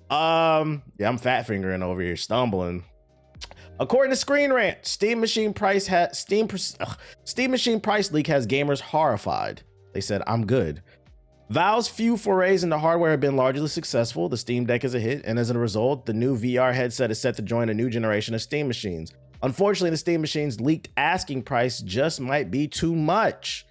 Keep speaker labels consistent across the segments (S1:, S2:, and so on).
S1: Yeah, I'm fat fingering over here, stumbling. According to Screen Rant, Steam Machine price leak has gamers horrified. They said, "I'm good." Valve's few forays into hardware have been largely successful. The Steam Deck is a hit, and as a result, the new VR headset is set to join a new generation of Steam machines. Unfortunately, the Steam Machine's leaked asking price just might be too much.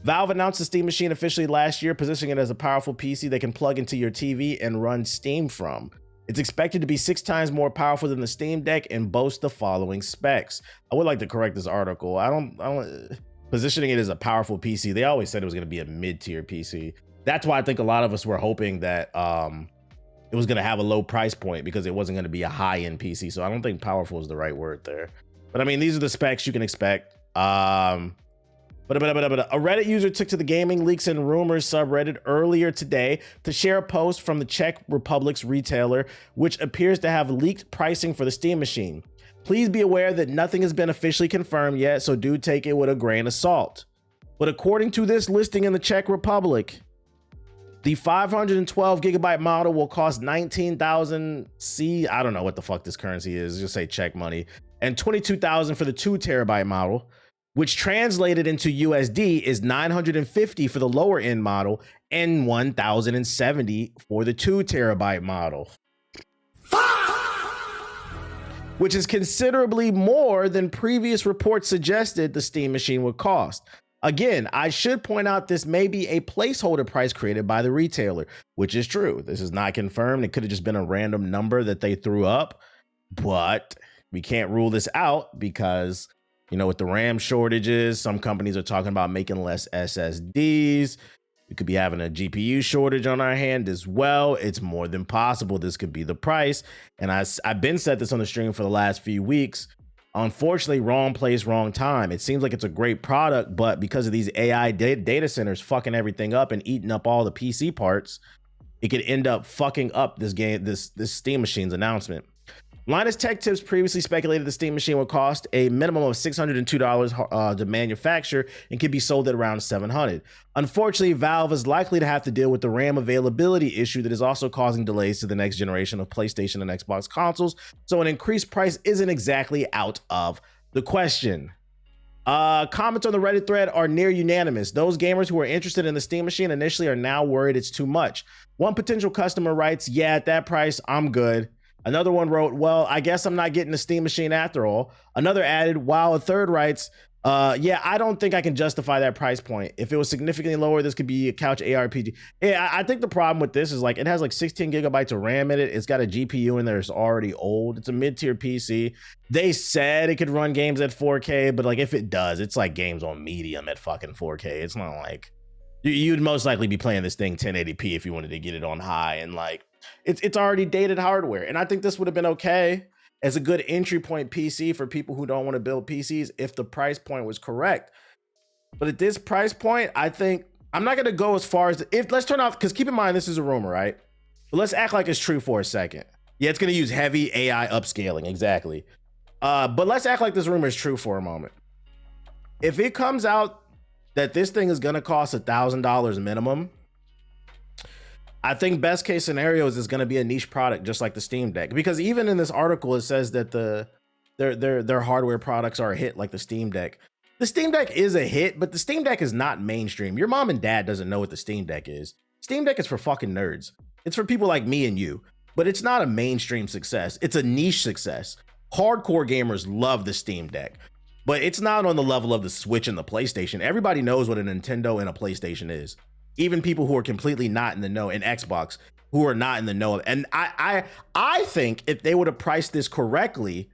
S1: Valve announced the Steam Machine officially last year, positioning it as a powerful PC that can plug into your TV and run Steam from. It's expected to be 6 times more powerful than the Steam Deck and boast the following specs. I would like to correct this article. I don't positioning it as a powerful PC. They always said it was going to be a mid-tier PC. That's why I think a lot of us were hoping that it was going to have a low price point because it wasn't going to be a high-end PC. So I don't think powerful is the right word there. But I mean, these are the specs you can expect. But a Reddit user took to the Gaming Leaks and Rumors subreddit earlier today to share a post from the Czech Republic's retailer, which appears to have leaked pricing for the Steam Machine. Please be aware that nothing has been officially confirmed yet, so do take it with a grain of salt. But according to this listing in the Czech Republic, the 512 gigabyte model will cost 19,000 C. I don't know what the fuck this currency is. Just say Czech money. And 22,000 for the 2 terabyte model, which translated into USD is 950 for the lower end model and 1,070 for the 2 terabyte model. Which is considerably more than previous reports suggested the Steam Machine would cost. Again, I should point out this may be a placeholder price created by the retailer, which is true. This is not confirmed. It could have just been a random number that they threw up, but we can't rule this out because, you know, with the RAM shortages, some companies are talking about making less SSDs. We could be having a GPU shortage on our hand as well. It's more than possible this could be the price. And I've been said this on the stream for the last few weeks. Unfortunately, wrong place, wrong time. It seems like it's a great product, but because of these AI data centers fucking everything up and eating up all the PC parts, it could end up fucking up this Steam Machine's announcement. Linus Tech Tips previously speculated the Steam Machine would cost a minimum of $602 to manufacture and could be sold at around $700. Unfortunately, Valve is likely to have to deal with the RAM availability issue that is also causing delays to the next generation of PlayStation and Xbox consoles, so an increased price isn't exactly out of the question. Comments on the Reddit thread are near unanimous. Those gamers who are interested in the Steam Machine initially are now worried it's too much. One potential customer writes, "Yeah, at that price, I'm good." Another one wrote, "Well, I guess I'm not getting a Steam Machine after all." Another added, while a third writes, "Yeah, I don't think I can justify that price point. If it was significantly lower, this could be a couch ARPG." Yeah, I think the problem with this is like it has like 16 gigabytes of RAM in it. It's got a GPU in there. It's already old. It's a mid-tier PC. They said it could run games at 4K, but like if it does, it's like games on medium at fucking 4K. It's not like you'd most likely be playing this thing 1080p if you wanted to get it on high, and like it's already dated hardware. And I think this would have been okay as a good entry point PC for people who don't want to build PCs if the price point was correct. But at this price point, I think I'm not going to go as far as let's turn off, because keep in mind, this is a rumor, right? But let's act like it's true for a second. Yeah, it's going to use heavy AI upscaling. Exactly. But let's act like this rumor is true for a moment. If it comes out that this thing is going to cost $1,000 minimum, I think best case scenario is it's going to be a niche product just like the Steam Deck, because even in this article it says that their hardware products are a hit like the Steam Deck. The Steam Deck is a hit, but the Steam Deck is not mainstream. Your mom and dad doesn't know what the Steam Deck is. Steam Deck is for fucking nerds. It's for people like me and you, but it's not a mainstream success. It's a niche success. Hardcore gamers love the Steam Deck, but it's not on the level of the Switch and the PlayStation. Everybody knows what a Nintendo and a PlayStation is. Even people who are completely not in the know, and Xbox who are not in the know. And I think if they would have priced this correctly,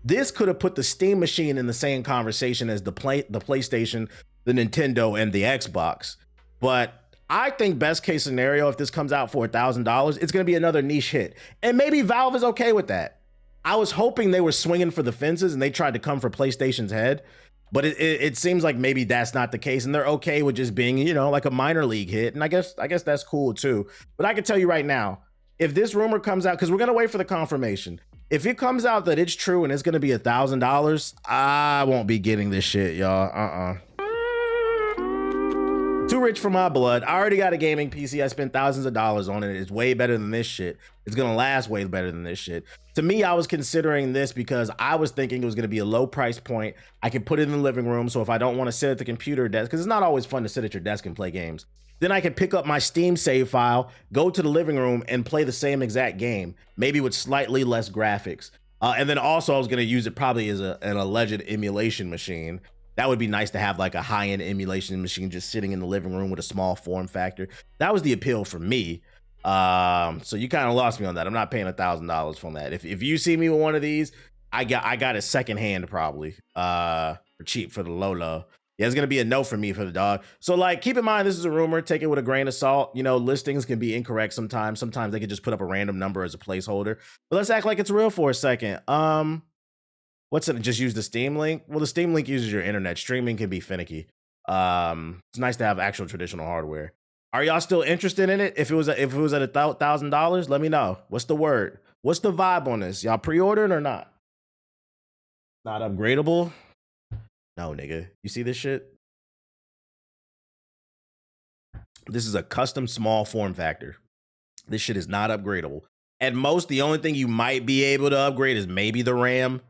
S1: this could have put the Steam Machine in the same conversation as the PlayStation, the Nintendo, and the Xbox. But I think best case scenario, if this comes out for $1,000, it's going to be another niche hit. And maybe Valve is okay with that. I was hoping they were swinging for the fences and they tried to come for PlayStation's head. But it seems like maybe that's not the case, and they're okay with just being, you know, like a minor league hit. And I guess that's cool too. But I can tell you right now, if this rumor comes out, because we're gonna wait for the confirmation. If it comes out that it's true and it's gonna be $1,000, I won't be getting this shit, y'all. Two rich for my blood. I already got a gaming PC. I spent thousands of dollars on it. It's way better than this shit. It's gonna last way better than this shit. To me, I was considering this because I was thinking it was gonna be a low price point. I can put it in the living room, so if I don't want to sit at the computer desk, because it's not always fun to sit at your desk and play games, then I can pick up my Steam save file, go to the living room, and play the same exact game, maybe with slightly less graphics. And then also I was gonna use it probably as an alleged emulation machine. That would be nice to have like a high-end emulation machine just sitting in the living room with a small form factor. That was the appeal for me. So you kind of lost me on that. I'm not paying $1,000 for that. If you see me with one of these, I got it secondhand probably for cheap for the low. Yeah, it's gonna be a no for me for the dog. So like, keep in mind this is a rumor. Take it with a grain of salt. You know, listings can be incorrect sometimes. Sometimes they can just put up a random number as a placeholder. But let's act like it's real for a second. What's it? Just use the Steam link? Well, the Steam link uses your internet. Streaming can be finicky. It's nice to have actual traditional hardware. Are y'all still interested in it? If it was at $1,000, let me know. What's the word? What's the vibe on this? Y'all pre-ordering or not? Not upgradable? No, nigga. You see this shit? This is a custom small form factor. This shit is not upgradable. At most, the only thing you might be able to upgrade is maybe the RAM.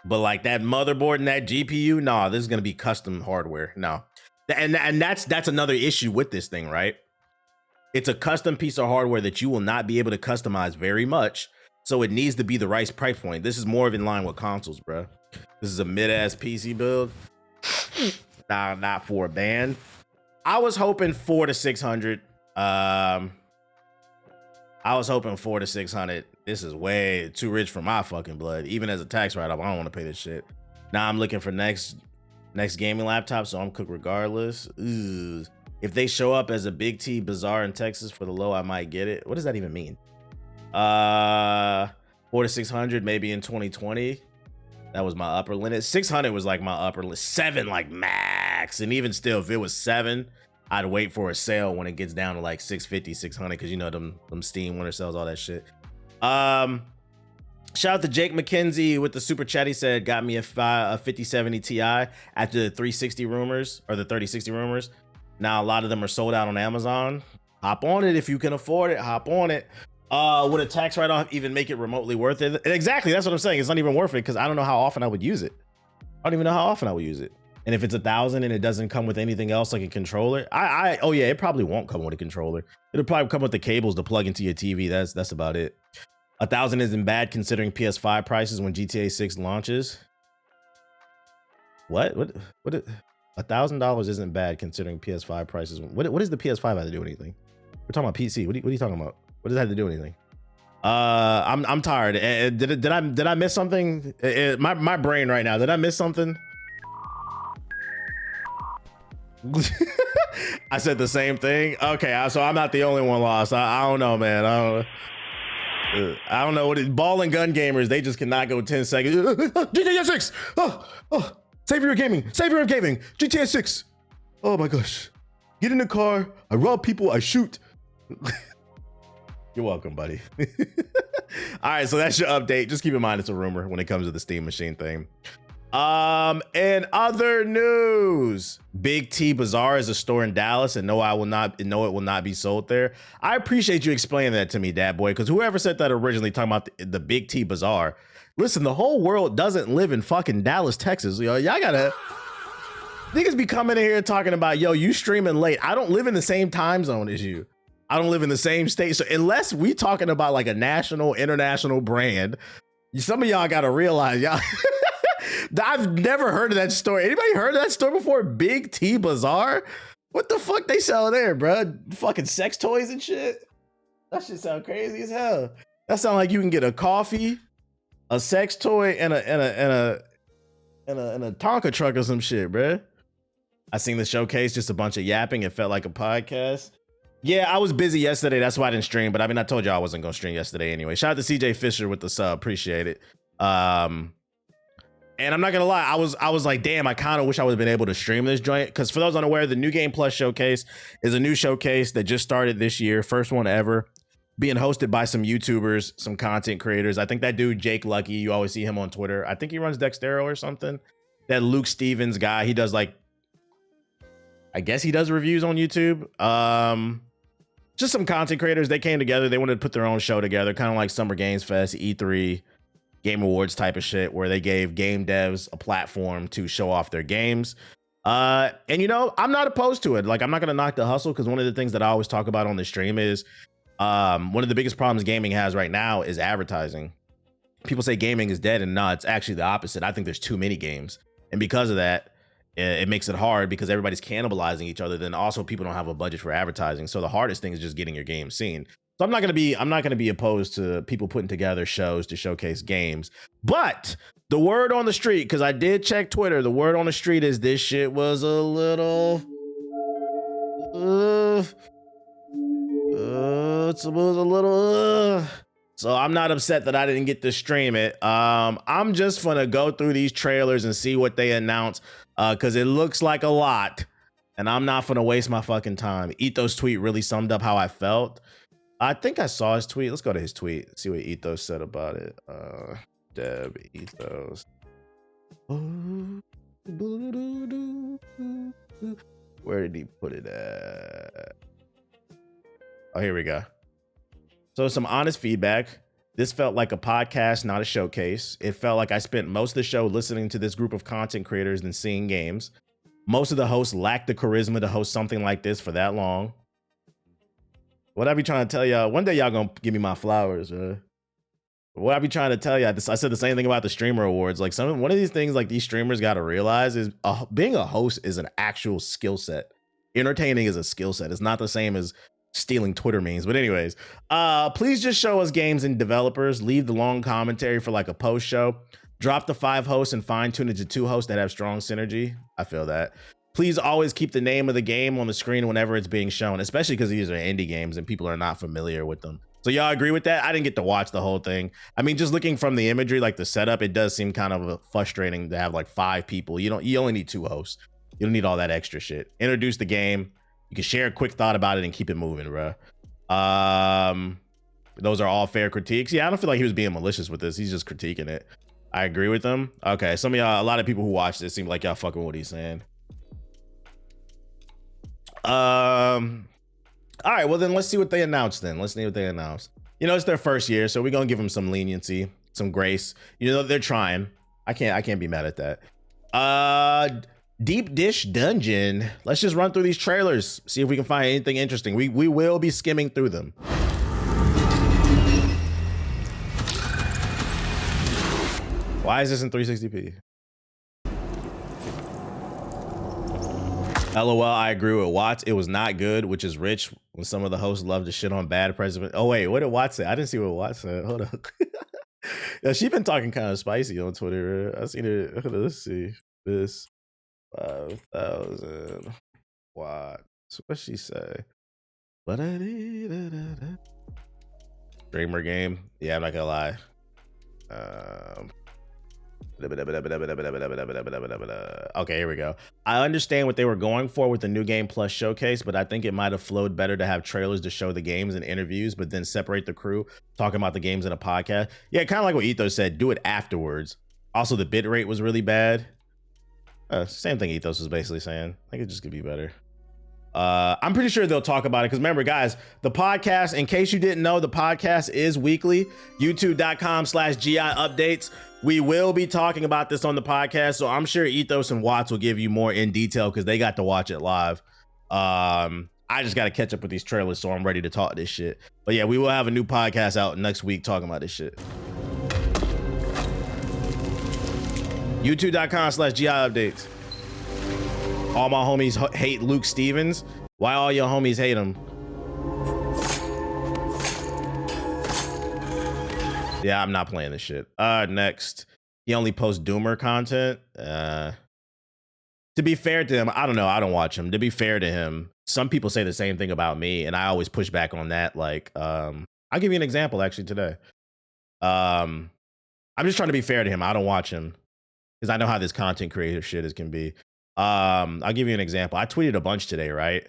S1: But like that motherboard and that GPU, nah, this is gonna be custom hardware. No. And that's another issue with this thing, right? It's a custom piece of hardware that you will not be able to customize very much. So it needs to be the right price point. This is more of in line with consoles, bro. This is a mid-ass PC build. Nah, not for a band. I was hoping 400 to 600. I was hoping 400 to 600. This is way too rich for my fucking blood. Even as a tax write-off, I don't want to pay this shit. Now I'm looking for next gaming laptop, so I'm cooked regardless. Ooh. If they show up as a Big T Bazaar in Texas for the low, I might get it. What does that even mean? 400 to 600 maybe in 2020. That was my upper limit. 600 was like my upper limit. 7 like max. And even still, if it was 7, I'd wait for a sale when it gets down to like 650, 600, because you know them Steam winter sales, all that shit. Shout out to Jake McKenzie with the super chat. He said, got me a 5070 Ti after the 360 rumors or the 3060 rumors. Now a lot of them are sold out on Amazon. Hop on it if you can afford it. Hop on it. Would a tax write-off even make it remotely worth it? Exactly, that's what I'm saying. It's not even worth it because I don't know how often I would use it. I don't even know how often I would use it. And if it's $1,000 and it doesn't come with anything else like a controller, oh yeah, it probably won't come with a controller. It'll probably come with the cables to plug into your TV. That's about it. $1,000 isn't bad considering PS5 prices when GTA 6 launches. What? $1,000 isn't bad considering PS5 prices. What does the PS5 have to do with anything? We're talking about PC. What are you talking about? What does that have to do with anything? I'm tired. Did I miss something? My brain right now. Did I miss something? I said the same thing. Okay, so I'm not the only one lost. I don't know, man. I don't know what it. Ball and gun gamers, they just cannot go 10 seconds. GTA 6. Oh, Savior of gaming. Savior of gaming. GTA 6. Oh my gosh. Get in the car. I rob people. I shoot. You're welcome, buddy. All right, so that's your update. Just keep in mind it's a rumor when it comes to the Steam Machine thing. And other news, Big T Bazaar is a store in Dallas, and no, it will not be sold there. I appreciate you explaining that to me, Dad Boy, because whoever said that originally talking about the Big T Bazaar, listen, the whole world doesn't live in fucking Dallas, Texas. Y'all gotta niggas be coming in here talking about, yo, you streaming late. I don't live in the same time zone as you. I don't live in the same state. So unless we talking about like a national, international brand, some of y'all gotta realize, y'all. I've never heard of that store. Anybody heard of that store before? Big T Bazaar? What the fuck they sell there, bro? Fucking sex toys and shit? That shit sound crazy as hell. That sound like you can get a coffee, a sex toy, and a Tonka truck or some shit, bro. I seen the showcase, just a bunch of yapping. It felt like a podcast. Yeah, I was busy yesterday. That's why I didn't stream. But I mean, I told you I wasn't gonna stream yesterday anyway. Shout out to CJ Fisher with the sub. Appreciate it. And I'm not gonna lie, I was like, damn, I kind of wish I would have been able to stream this joint. Because for those unaware, the New Game Plus showcase is a new showcase that just started this year, first one ever, being hosted by some YouTubers, some content creators. I think that dude Jake Lucky, you always see him on Twitter. I think he runs Dextero or something. That Luke Stevens guy, he does like, I guess he does reviews on YouTube. Just some content creators. They came together. They wanted to put their own show together, kind of like Summer Games Fest, E3, Game Awards type of shit, where they gave game devs a platform to show off their games. And you know, I'm not opposed to it. Like, I'm not gonna knock the hustle, because one of the things that I always talk about on the stream is one of the biggest problems gaming has right now is advertising. People say gaming is dead, and no, it's actually the opposite. I think there's too many games, and because of that, it makes it hard because everybody's cannibalizing each other. Then also people don't have a budget for advertising. So the hardest thing is just getting your game seen. So I'm not gonna be opposed to people putting together shows to showcase games. But the word on the street, because I did check Twitter, the word on the street is this shit was a little so I'm not upset that I didn't get to stream it. I'm just gonna go through these trailers and see what they announce, because it looks like a lot, and I'm not gonna waste my fucking time. Ethos tweet really summed up how I felt. I think I saw his tweet. Let's go to his tweet, see what Ethos said about it. Deb Ethos. Where did he put it at? Oh, here we go. So some honest feedback. This felt like a podcast, not a showcase. It felt like I spent most of the show listening to this group of content creators than seeing games. Most of the hosts lacked the charisma to host something like this for that long. What I be trying to tell y'all, one day y'all gonna give me my flowers. What I be trying to tell you, I said the same thing about the streamer awards. Like one of these things like these streamers got to realize is being a host is an actual skill set. Entertaining is a skill set. It's not the same as stealing Twitter memes. But anyways, please just show us games and developers. Leave the long commentary for like a post show. Drop the 5 hosts and fine tune it to 2 hosts that have strong synergy. I feel that. Please always keep the name of the game on the screen whenever it's being shown, especially because these are indie games and people are not familiar with them. So y'all agree with that? I didn't get to watch the whole thing. I mean, just looking from the imagery, like the setup, it does seem kind of frustrating to have like 5 people. You only need 2 hosts. You don't need all that extra shit. Introduce the game. You can share a quick thought about it and keep it moving, bro. Those are all fair critiques. Yeah, I don't feel like he was being malicious with this. He's just critiquing it. I agree with them. Okay, some of y'all, a lot of people who watch this seem like y'all fucking what he's saying. All right, well then let's see what they announced then. Let's see what they announced. You know, it's their first year, so we're gonna give them some leniency, some grace. You know, they're trying. I can't be mad at that. Deep Dish Dungeon. Let's just run through these trailers, see if we can find anything interesting. We will be skimming through them. Why is this in 360p? LOL, I agree with Watts. It was not good, which is rich when some of the hosts love to shit on bad president. Oh, wait, what did Watts say? I didn't see what Watts said. Hold on. Yeah, she's been talking kind of spicy on Twitter. I seen it. Let's see. This 5,000 watts. What'd she say? Streamer game. Yeah, I'm not gonna lie. Okay, here we go. I understand what they were going for with the new game plus showcase, but I think it might have flowed better to have trailers to show the games and interviews, but then separate the crew talking about the games in a podcast. Yeah, kind of like what Ethos said, do it afterwards. Also, the bitrate was really bad. Same thing Ethos was basically saying. I think it just could be better. I'm pretty sure they'll talk about it because remember, guys, the podcast, in case you didn't know, the podcast is weekly. YouTube.com/GI updates. We will be talking about this on the podcast, so I'm sure Ethos and Watts will give you more in detail because they got to watch it live. I just got to catch up with these trailers, so I'm ready to talk this shit. But yeah, we will have a new podcast out next week talking about this shit. YouTube.com/GI updates. All my homies hate Luke Stevens. Why all your homies hate him? Yeah, I'm not playing this shit. Next. He only posts Doomer content. To be fair to him, I don't know. I don't watch him. To be fair to him, some people say the same thing about me, and I always push back on that. Like, I'll give you an example actually today. I'm just trying to be fair to him. I don't watch him because I know how this content creator shit is can be. I'll give you an example. I tweeted a bunch today, right?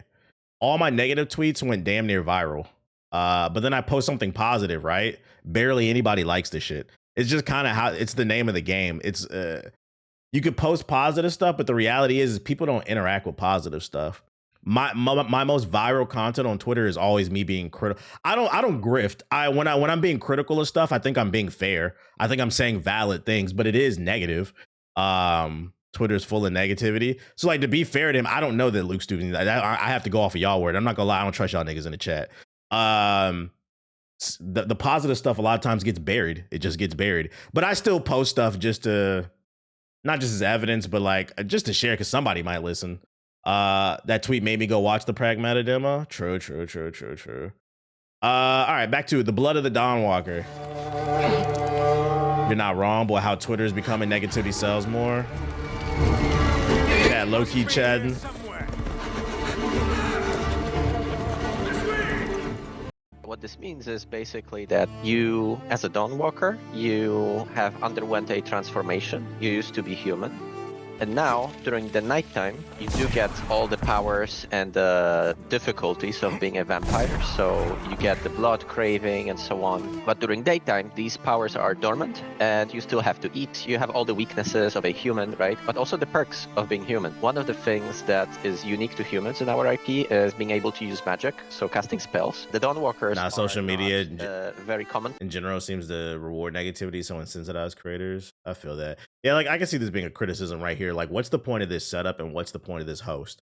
S1: All my negative tweets went damn near viral. But then I post something positive, right? Barely anybody likes this shit. It's just kind of how it's the name of the game. It's you could post positive stuff, but the reality is people don't interact with positive stuff. my most viral content on Twitter is always me being critical. I don't grift. When I'm being critical of stuff, I think I'm being fair. I think I'm saying valid things, but it is negative. Twitter's full of negativity. So like, to be fair to him, I don't know that Luke Stupid. I have to go off of y'all word. I'm not gonna lie. I don't trust y'all niggas in the chat. The positive stuff a lot of times gets buried. It just gets buried. But I still post stuff just to, not just as evidence, but like just to share because somebody might listen. That tweet made me go watch the Pragmata demo. True. All right, back to it. The Blood of the Dawnwalker. You're not wrong, boy. How Twitter is becoming negativity sells more. Yeah, low key chatting.
S2: What this means is basically that you, as a Dawnwalker, you have underwent a transformation. You used to be human. And now, during the nighttime, you do get all the powers and the difficulties of being a vampire. So you get the blood craving and so on. But during daytime, these powers are dormant and you still have to eat. You have all the weaknesses of a human, right? But also the perks of being human. One of the things that is unique to humans in our IP is being able to use magic, so casting spells. The Dawnwalkers
S1: social media
S2: very common.
S1: In general seems to reward negativity, so incentivize creators. I feel that. Yeah, like I can see this being a criticism right here. Like, what's the point of this setup and what's the point of this host?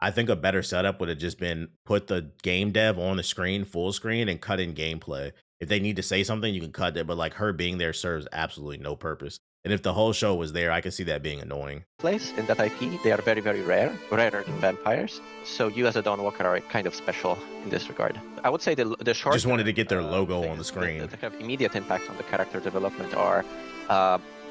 S1: I think a better setup would have just been put the game dev on the screen, full screen, and cut in gameplay. If they need to say something, you can cut it, but like her being there serves absolutely no purpose. And if the whole show was there, I could see that being annoying.
S2: Place in that IP, they are very, very rare, rarer than vampires. So you as a Dawnwalker are kind of special in this regard. I would say the short.
S1: Just wanted to get their logo on the screen.
S2: That have immediate impact on the character development are.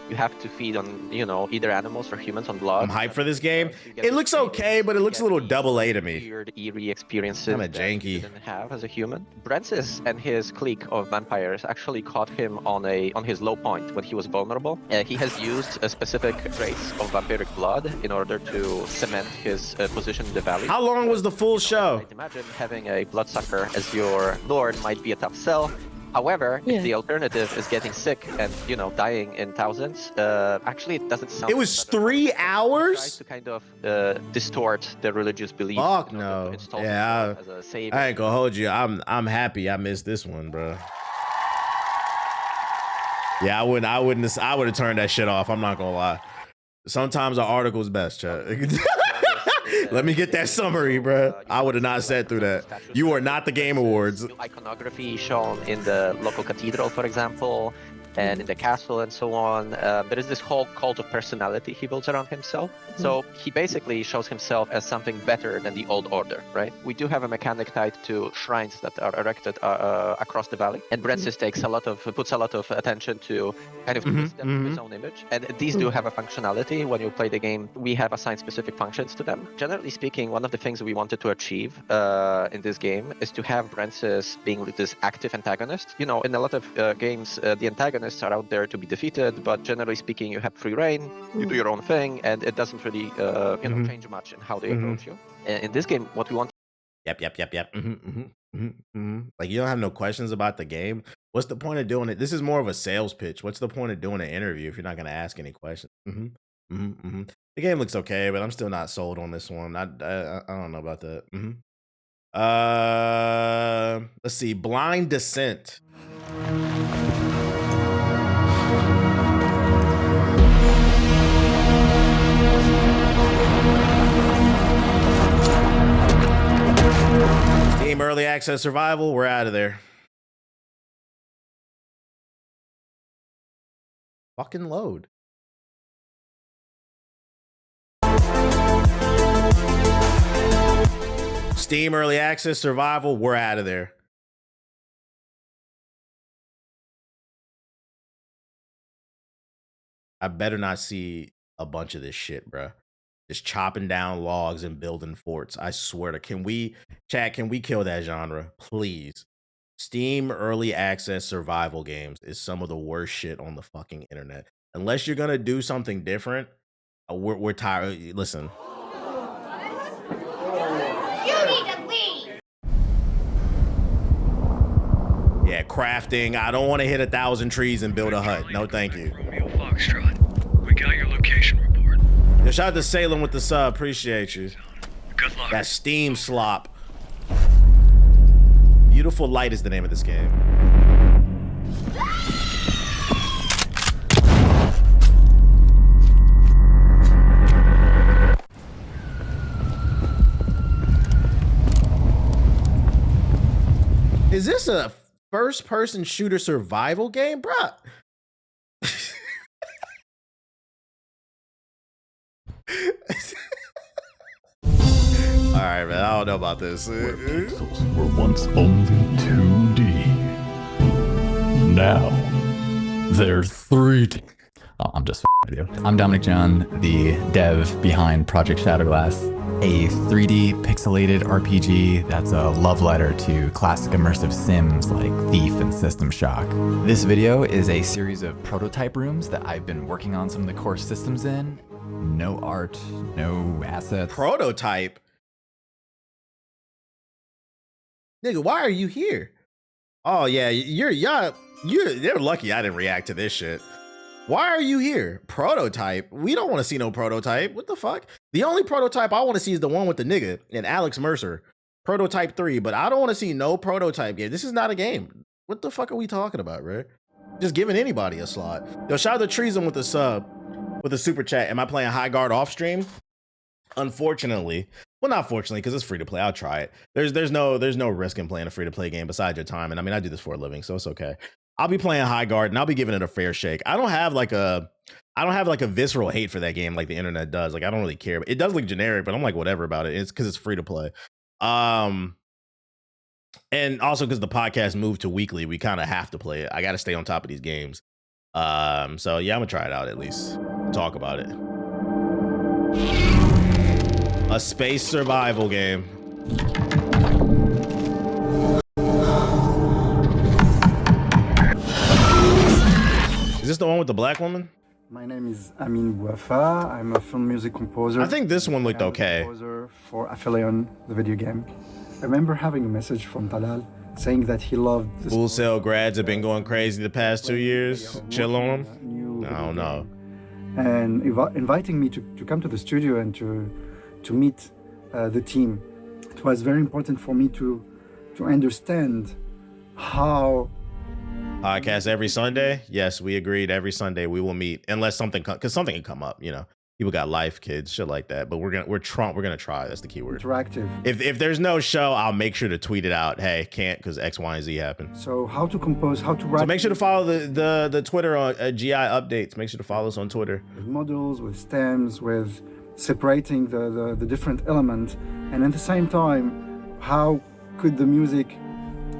S2: You have to feed on, either animals or humans on blood.
S1: I'm hyped for this game. It looks okay, but it looks a little double A to me.
S2: Weird, eerie experiences
S1: kind of janky.
S2: You didn't have as a human. Brentsis and his clique of vampires actually caught him on his low point when he was vulnerable. He has used a specific trace of vampiric blood in order to cement his position in the valley.
S1: How long was the full show?
S2: I'd imagine having a bloodsucker as your lord might be a tough sell. However, if the alternative is getting sick and, dying in thousands, actually it doesn't sound.
S1: It was 3 hours?
S2: Tries to kind of distort the religious belief.
S1: Fuck no. Yeah, I ain't gonna hold you. I'm happy I missed this one, bro. Yeah, I would have turned that shit off. I'm not gonna lie. Sometimes an article's best, chat. Let me get that summary, bro. I would have not sat through that. You are not the Game Awards.
S2: Iconography shown in the local cathedral, for example, and in the castle and so on. There is this whole cult of personality he builds around himself. So he basically shows himself as something better than the old order, right? We do have a mechanic tied to shrines that are erected across the valley. And Brentsis puts a lot of attention to kind of twist them to his own image. And these do have a functionality. When you play the game, we have assigned specific functions to them. Generally speaking, one of the things we wanted to achieve in this game is to have Brentsis being this active antagonist. In a lot of games, the antagonists are out there to be defeated, but generally speaking, you have free reign, you do your own thing, and it doesn't really change much in how they approach you. In this game, what we want.
S1: Yep. Like, you don't have no questions about the game. What's the point of doing it? This is more of a sales pitch. What's the point of doing an interview if you're not going to ask any questions? The game looks okay, but I'm still not sold on this one. I don't know about that. Let's see. Blind Descent. Steam Early Access Survival, we're out of there. Fucking load. Steam Early Access Survival, we're out of there. I better not see a bunch of this shit, bruh. Just chopping down logs and building forts. I swear to, can we kill that genre, please? Steam Early Access Survival games is some of the worst shit on the fucking internet. Unless you're gonna do something different, we're tired. Listen.
S3: You need to leave.
S1: Yeah, crafting. I don't want to hit 1,000 trees and build a hut. No, thank you.
S4: Romeo Foxtrot, we got your location report.
S1: Shout out to Salem with the sub. Appreciate you. That Steam slop. Beautiful Light is the name of this game. Is this a first-person shooter survival game, bruh? All right, man. I don't know about this.
S4: Where pixels were once only 2D. Now they're 3D. Oh, I'm just with you. I'm Dominic John, the dev behind Project Shadowglass, a 3D pixelated RPG that's a love letter to classic immersive sims like Thief and System Shock. This video is a series of prototype rooms that I've been working on some of the core systems in. No art, no assets.
S1: Prototype? Nigga, why are you here? Oh yeah, they're lucky I didn't react to this shit. Why are you here? Prototype? We don't want to see no prototype. What the fuck? The only prototype I want to see is the one with the nigga and Alex Mercer. Prototype 3, but I don't want to see no prototype game. This is not a game. What the fuck are we talking about, right? Just giving anybody a slot. Yo, shout out to Treason with the sub, with the super chat. Am I playing High Guard off stream? Unfortunately. Well, not fortunately, because it's free to play. I'll try it. There's no risk in playing a free to play game besides your time. And I mean, I do this for a living, so it's okay. I'll be playing High Guard and I'll be giving it a fair shake. I don't have like a visceral hate for that game like the internet does. Like I don't really care. It does look generic, but I'm like whatever about it. It's because it's free to play. And also because the podcast moved to weekly, we kind of have to play it. I got to stay on top of these games. So yeah, I'm gonna try it out at least. Talk about it. A space survival game. Is this the one with the black woman?
S5: My name is Amin Bouafa. I'm a film music composer.
S1: I think this one looked
S5: and
S1: okay.
S5: Composer for Aphelion, the video game. I remember having a message from Talal saying that he loved the
S1: Full Sail grads have been going crazy the past 2 years. Chill on them. I don't know.
S5: And inviting me to come to the studio and to meet the team. It was very important for me to understand how.
S1: Podcast every Sunday. Yes, we agreed. Every Sunday we will meet, unless something because something can come up. You know, people got life, kids, shit like that. But we're gonna try. That's the key word.
S5: Interactive.
S1: If there's no show, I'll make sure to tweet it out. Hey, can't because X, Y, and Z happen.
S5: So how to compose, how to write.
S1: So make sure to follow the Twitter on GI updates. Make sure to follow us on Twitter.
S5: With models, with stems, with separating the different elements, and at the same time, how could the music,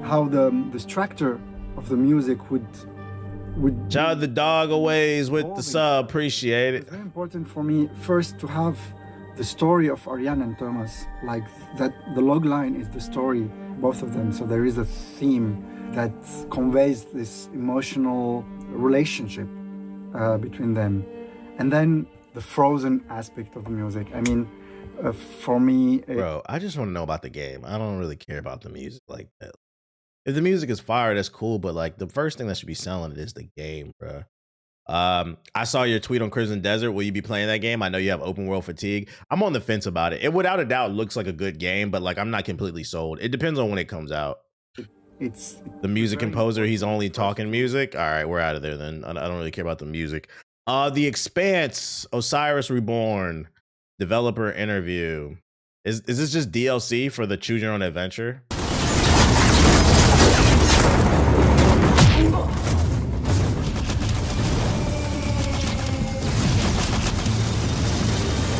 S5: how the structure of the music would
S1: shout out the dog aways with the sub, appreciate it.
S5: It's very important for me first to have the story of Ariane and Thomas, like that the log line is the story, both of them, so there is a theme that conveys this emotional relationship between them. And then the frozen aspect of the music. I mean, for me,
S1: bro, I just want to know about the game. I don't really care about the music like that. If the music is fire, that's cool. But like the first thing that should be selling it is the game, bro. I saw your tweet on Crimson Desert. Will you be playing that game? I know you have open world fatigue. I'm on the fence about it. It without a doubt looks like a good game, but like I'm not completely sold. It depends on when it comes out.
S5: It's
S1: the music composer. He's only talking music. All right, we're out of there then. I don't really care about the music. The Expanse, Osiris Reborn, developer interview. Is this just DLC for the Choose Your Own Adventure?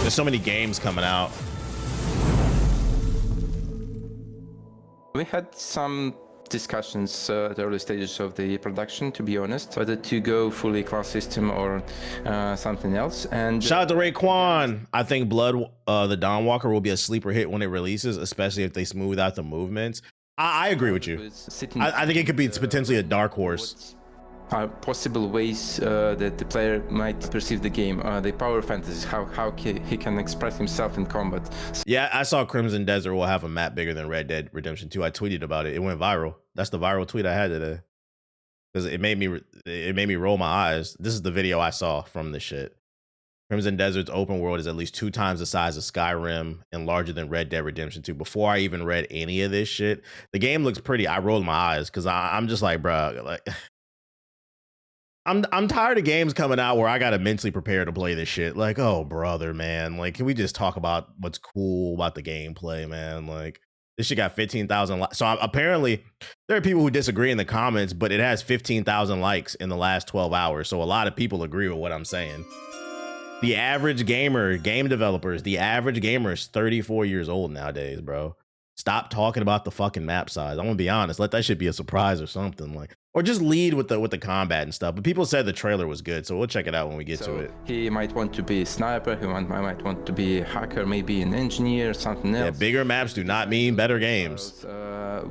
S1: There's so many games coming out.
S6: We had some discussions at the early stages of the production, to be honest, whether to go fully class system or something else. And
S1: shout out to Raekwon. I think Blood, the Dawnwalker, will be a sleeper hit when it releases, especially if they smooth out the movements. I agree with you. I think it could be potentially a dark horse.
S6: Possible ways that the player might perceive the game, the power fantasies, how he can express himself in combat.
S1: Yeah, I saw Crimson Desert will have a map bigger than Red Dead Redemption 2. I tweeted about it. It went viral. That's the viral tweet I had today because it made me roll my eyes. This is the video I saw from the shit. Crimson Desert's open world is at least 2 times the size of Skyrim and larger than Red Dead Redemption 2. Before I even read any of this shit, the game looks pretty. I rolled my eyes because I'm just like, bro, like, I'm tired of games coming out where I gotta mentally prepare to play this shit. Like, oh brother, man, like, can we just talk about what's cool about the gameplay, man? Like, this shit got 15,000 likes. So apparently, there are people who disagree in the comments, but it has 15,000 likes in the last 12 hours. So a lot of people agree with what I'm saying. The average gamer, game developers, the average gamer is 34 years old nowadays, bro. Stop talking about the fucking map size. I'm gonna be honest. Let that shit be a surprise or something, like, or just lead with the combat and stuff. But people said the trailer was good, so we'll check it out when we get to it.
S6: He might want to be a sniper. He might want to be a hacker, maybe an engineer, something else.
S1: Yeah, bigger maps do not mean better games.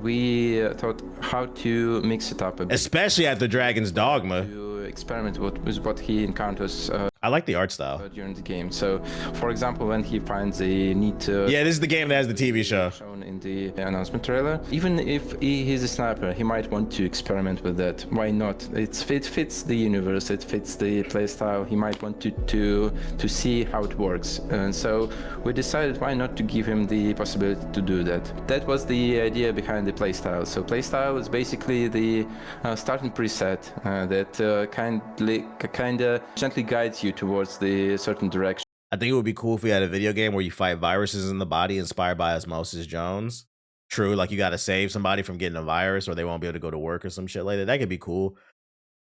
S6: We thought how to mix it up a bit.
S1: Especially after Dragon's Dogma.
S6: To experiment with what he encounters.
S1: I like the art style
S6: during the game. So, for example, when he finds a neat
S1: yeah, this is the game that has the TV show
S6: shown in the announcement trailer. Even if he's a sniper, he might want to experiment with that. Why not? It fits the universe. It fits the playstyle. He might want to see how it works. And so we decided why not to give him the possibility to do that. That was the idea behind the playstyle. So playstyle is basically the starting preset that kind of gently guides you towards the certain direction.
S1: I think it would be cool if we had a video game where you fight viruses in the body inspired by Osmosis Jones. True, like you got to save somebody from getting a virus or they won't be able to go to work or some shit like that. That could be cool.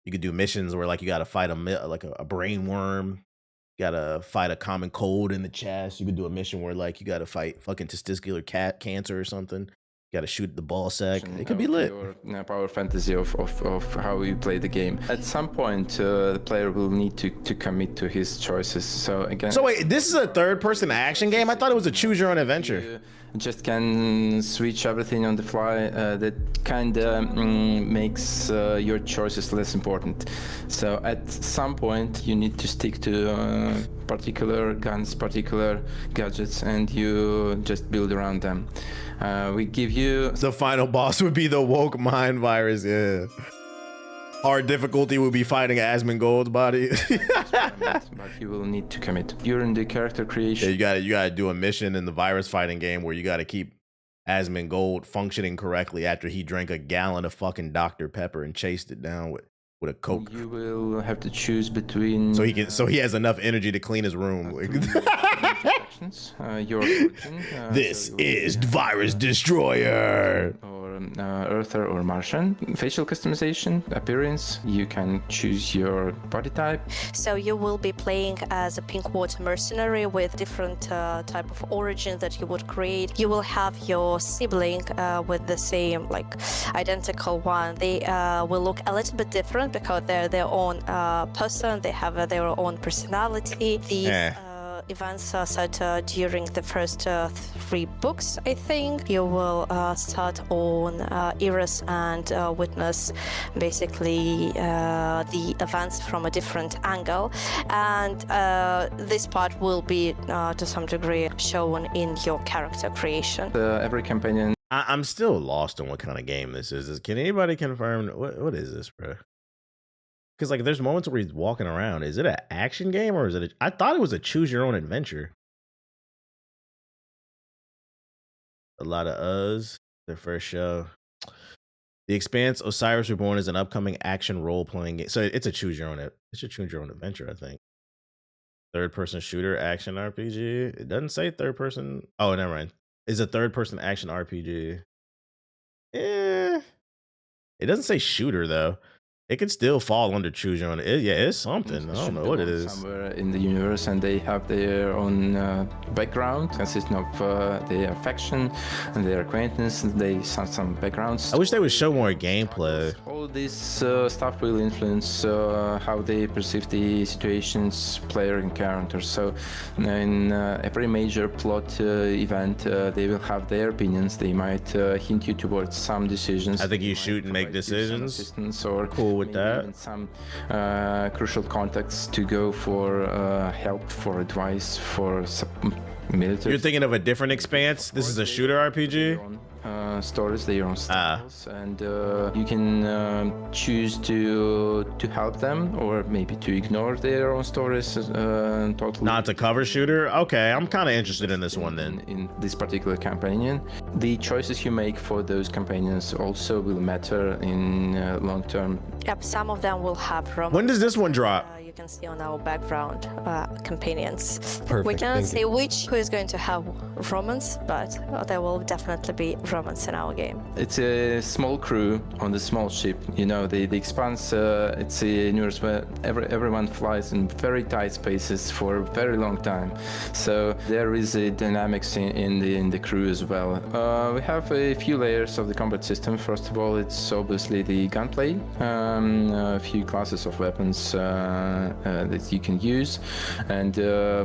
S1: You could do missions where like you got to fight a brain worm. You got to fight a common cold in the chest. You could do a mission where like you got to fight fucking testicular cancer or something. Got to shoot the ball sack. It could be lit.
S6: Your power fantasy of how you play the game. At some point, the player will need to commit to his choices. So again.
S1: So wait, this is a third-person action game? I thought it was a choose-your-own-adventure.
S6: You just can switch everything on the fly. That kind of makes your choices less important. So at some point, you need to stick to particular guns, particular gadgets, and you just build around them. We give you...
S1: The final boss would be the woke mind virus, yeah. Hard difficulty would be fighting Asmongold's body.
S6: But you will need to commit. During the character creation...
S1: Yeah, you gotta do a mission in the virus fighting game where you gotta keep Asmongold functioning correctly after he drank a gallon of fucking Dr. Pepper and chased it down with a Coke.
S6: You will have to choose between...
S1: So he has enough energy to clean his room. This is Virus Destroyer.
S6: Or Earther or Martian. Facial customization, appearance, you can choose your body type.
S7: So you will be playing as a Pinkwater mercenary with different type of origin that you would create. You will have your sibling with the same, like, identical one. They will look a little bit different because they're their own person. They have their own personality. These events are set during the first 3 books, I think. You will start on Eris and witness basically the events from a different angle, and this part will be to some degree shown in your character creation.
S6: Every companion...
S1: I'm still lost on what kind of game this is. Can anybody confirm what is this, bro? Because like there's moments where he's walking around. Is it an action game or is it I thought it was a choose your own adventure. A lot of us. Their first show. The Expanse Osiris Reborn is an upcoming action role-playing game. So it's a choose your own adventure, I think. Third-person shooter action RPG. It doesn't say third-person. Oh, never mind. It's a third-person action RPG. It doesn't say shooter though. It could still fall under choose your own. It's something. I don't know what it is.
S6: Somewhere in the universe, and they have their own background, consisting of their faction and their acquaintance. They have some backgrounds.
S1: I wish they would show more gameplay.
S6: All this stuff will influence how they perceive the situations player encounters. So in every major plot event, they will have their opinions. They might hint you towards some decisions.
S1: I think you shoot and make decisions.
S6: Or
S1: cool with that.
S6: Some crucial contacts to go for help, for advice, for military.
S1: You're thinking of a different Expanse? This is a shooter RPG?
S6: Their own, stories, their own styles, and you can choose to help them or maybe to ignore their own stories totally.
S1: Not a cover shooter? Okay, I'm kind of interested in this one then.
S6: In this particular companion, the choices you make for those companions also will matter in long term.
S7: Yep, some of them will have romance.
S1: When does this one drop?
S7: You can see on our background companions.
S8: Perfect,
S7: We cannot
S8: thank
S7: say
S8: you.
S7: who is going to have romance, but there will definitely be romance in our game.
S6: It's a small crew on the small ship. You know, the Expanse. It's a universe where everyone flies in very tight spaces for a very long time. So there is a dynamics in the crew as well. We have a few layers of the combat system. First of all, it's obviously the gunplay. A few classes of weapons that you can use, and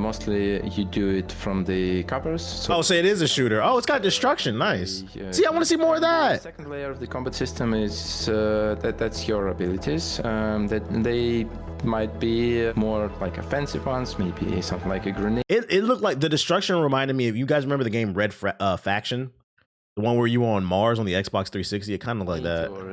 S6: mostly you do it from the covers.
S1: So it is a shooter. Oh, it's got destruction. Nice. See, I want to see more of
S6: The
S1: that.
S6: second layer of the combat system is that's your abilities. That they might be more like offensive ones, maybe something like a grenade.
S1: It looked like the destruction reminded me of, you guys remember the game Red Faction? The one where you were on Mars on the Xbox 360? It kind of looked like that.
S6: Or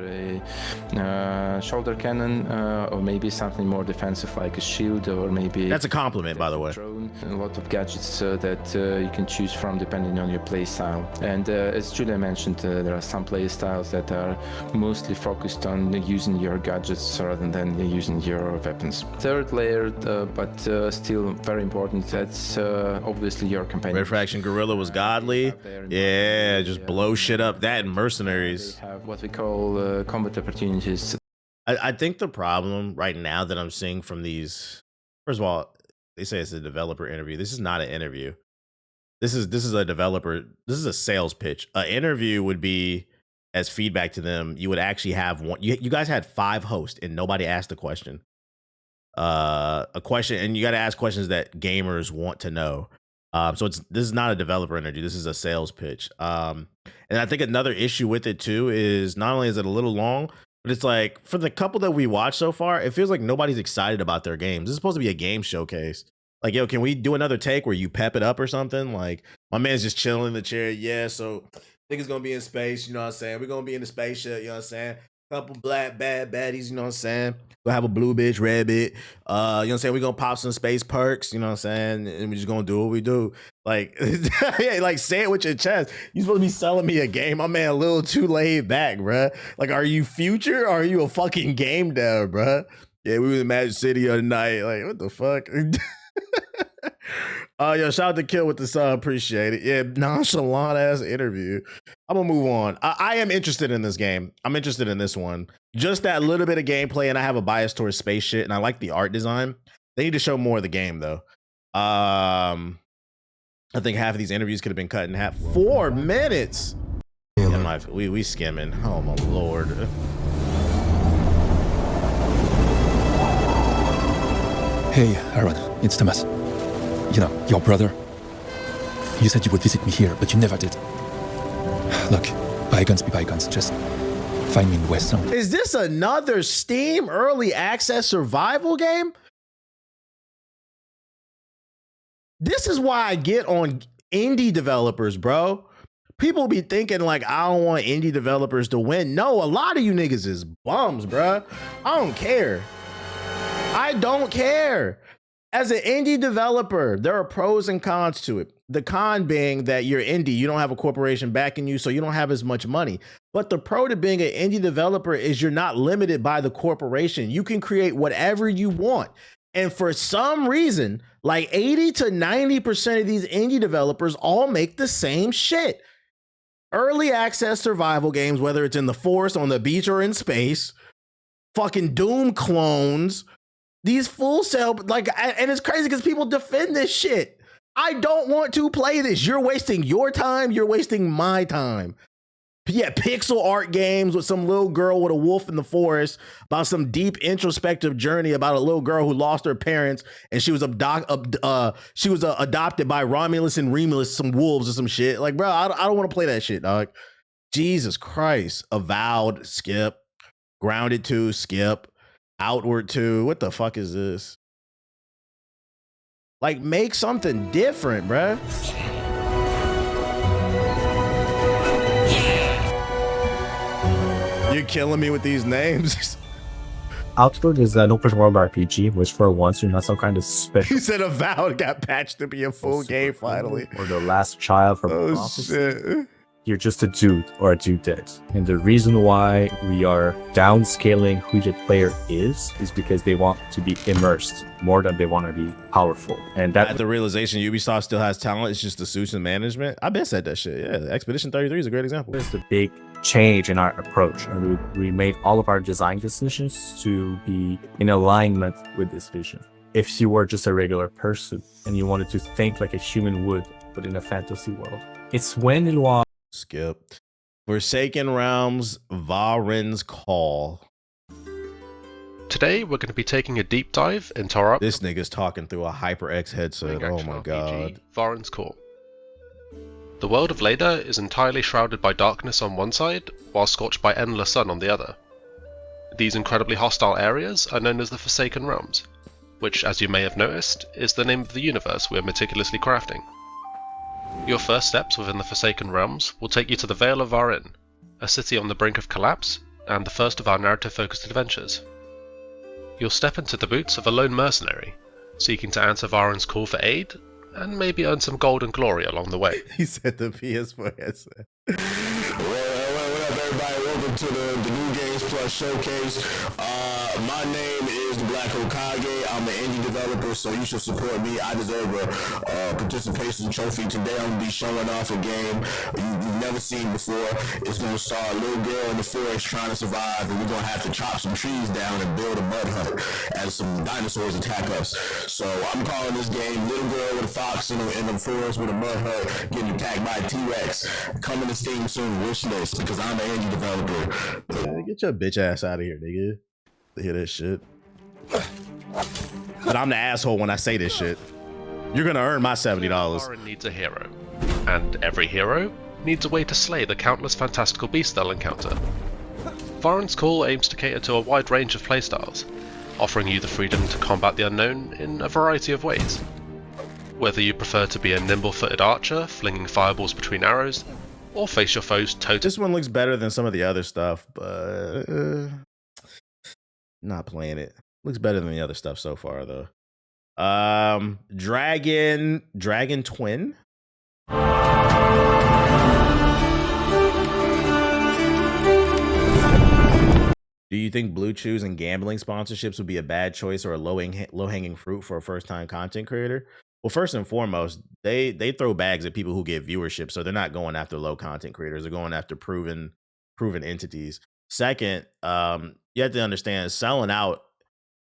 S6: a shoulder cannon, or maybe something more defensive like a shield, or maybe...
S1: That's a compliment, by the way.
S6: Drone. A lot of gadgets that you can choose from depending on your play style. And as Julia mentioned, there are some play styles that are mostly focused on using your gadgets rather than using your weapons. Third layer, but still very important, that's obviously your companion.
S1: Red Faction Guerrilla was godly. Yeah, just blow shit up. That and Mercenaries.
S6: They have what we call combat opportunities.
S1: I think the problem right now that I'm seeing from these, first of all, they say it's a developer interview. This is not an interview. This is a developer. This is a sales pitch. An interview would be, as feedback to them, you would actually have one. You guys had 5 hosts and nobody asked a question. And you got to ask questions that gamers want to know. So this is not a developer interview. This is a sales pitch. And I think another issue with it too is not only is it a little long, but it's like for the couple that we watched so far, it feels like nobody's excited about their games. This is supposed to be a game showcase. Like, yo, can we do another take where you pep it up or something? Like, my man's just chilling in the chair. Yeah, so niggas gonna be in space, you know what I'm saying? We're gonna be in the spaceship, you know what I'm saying? Couple black bad baddies, you know what I'm saying? We'll have a blue bitch, red bitch. You know what I'm saying? We're gonna pop some space perks, you know what I'm saying? And we're just gonna do what we do. Like, yeah, like say it with your chest. You supposed to be selling me a game. My man a little too laid back, bruh. Like, are you Future or are you a fucking game dev, bruh? Yeah, we was in Magic City the other night. Like, what the fuck? Yo, shout out to Kill with the sub. Appreciate it. Yeah, nonchalant ass interview. I'm gonna move on. I am interested in this game. I'm interested in this one. Just that little bit of gameplay, and I have a bias towards space shit, and I like the art design. They need to show more of the game though. I think half of these interviews could have been cut in half. 4 minutes. Yeah, we skimming. Oh my lord.
S9: Hey, Aaron, it's Thomas. You know, your brother. You said you would visit me here, but you never did. Look, bygones be bygones. Just find me in the West Zone.
S1: Is this another Steam early access survival game? This is why I get on indie developers, bro. People be thinking like, I don't want indie developers to win. No, a lot of you niggas is bums, bro. I don't care. I don't care. As an indie developer, there are pros and cons to it. The con being that you're indie, you don't have a corporation backing you, so you don't have as much money. But the pro to being an indie developer is you're not limited by the corporation. You can create whatever you want. And for some reason, like 80 to 90% of these indie developers all make the same shit. Early access survival games, whether it's in the forest, on the beach, or in space. Fucking Doom clones. These full sale, like, and it's crazy because people defend this shit. I don't want to play this. You're wasting your time. You're wasting my time. Yeah, pixel art games with some little girl with a wolf in the forest about some deep introspective journey about a little girl who lost her parents and she was adopted by Romulus and Remus, some wolves or some shit. Like, bro, I don't want to play that shit, dog. Jesus Christ. Avowed, skip. Grounded 2, skip. Outward 2. What the fuck is this? Like, make something different, bruh. You're killing me with these names.
S8: Outward is an open world RPG, which for once you're not some kind of special.
S1: He said Avowed got patched to be a full game finally.
S8: Or the last child from
S1: Oh
S8: prophecy.
S1: shit.
S8: You're just a dude or a dudette. And the reason why we are downscaling who the player is because they want to be immersed more than they want to be powerful. And that
S1: At the realization Ubisoft still has talent, it's just the suits and management. I been said that shit. Yeah, Expedition 33 is a great example.
S8: is the big change in our approach. And we made all of our design decisions to be in alignment with this vision. If you were just a regular person and you wanted to think like a human would, but in a fantasy world, it's when you are
S1: Skip. Forsaken Realms, Varen's Call.
S10: Today, we're going to be taking a deep dive into our
S1: This nigga's talking through a HyperX headset. Oh my god.
S10: Varen's Call. The world of Leda is entirely shrouded by darkness on one side, while scorched by endless sun on the other. These incredibly hostile areas are known as the Forsaken Realms, which, as you may have noticed, is the name of the universe we are meticulously crafting. Your first steps within the Forsaken Realms will take you to the Vale of Varen, a city on the brink of collapse, and the first of our narrative-focused adventures. You'll step into the boots of a lone mercenary, seeking to answer Varen's call for aid, and maybe earn some gold and glory along the way.
S1: He said the PS4 headset.
S11: What up, everybody? Welcome to the New Games Plus Showcase. My name is the Black Hokage. I'm an indie developer, so you should support me. I deserve a participation trophy. Today I'm going to be showing off a game you've never seen before. It's going to star a little girl in the forest trying to survive, and we're going to have to chop some trees down and build a mud hut as some dinosaurs attack us. So I'm calling this game Little Girl with a Fox in the forest with a mud hut getting attacked by a T-Rex. Coming to Steam soon, wish list, because I'm an indie developer.
S1: Yeah, get your bitch ass out of here, nigga. To hear this shit. But I'm the asshole when I say this shit. You're gonna earn my $70.
S10: Varen needs a hero, and every hero needs a way to slay the countless fantastical beasts they'll encounter. Varen's Call aims to cater to a wide range of playstyles, offering you the freedom to combat the unknown in a variety of ways. Whether you prefer to be a nimble-footed archer, flinging fireballs between arrows, or face your foes toe-to-toe.
S1: This one looks better than some of the other stuff, but not playing it. Looks better than the other stuff so far, though. Dragon Twin. Do you think Blue Chews and gambling sponsorships would be a bad choice or a low-hanging fruit for a first-time content creator? Well, first and foremost, they throw bags at people who get viewership, so they're not going after low content creators. They're going after proven entities. Second, you have to understand selling out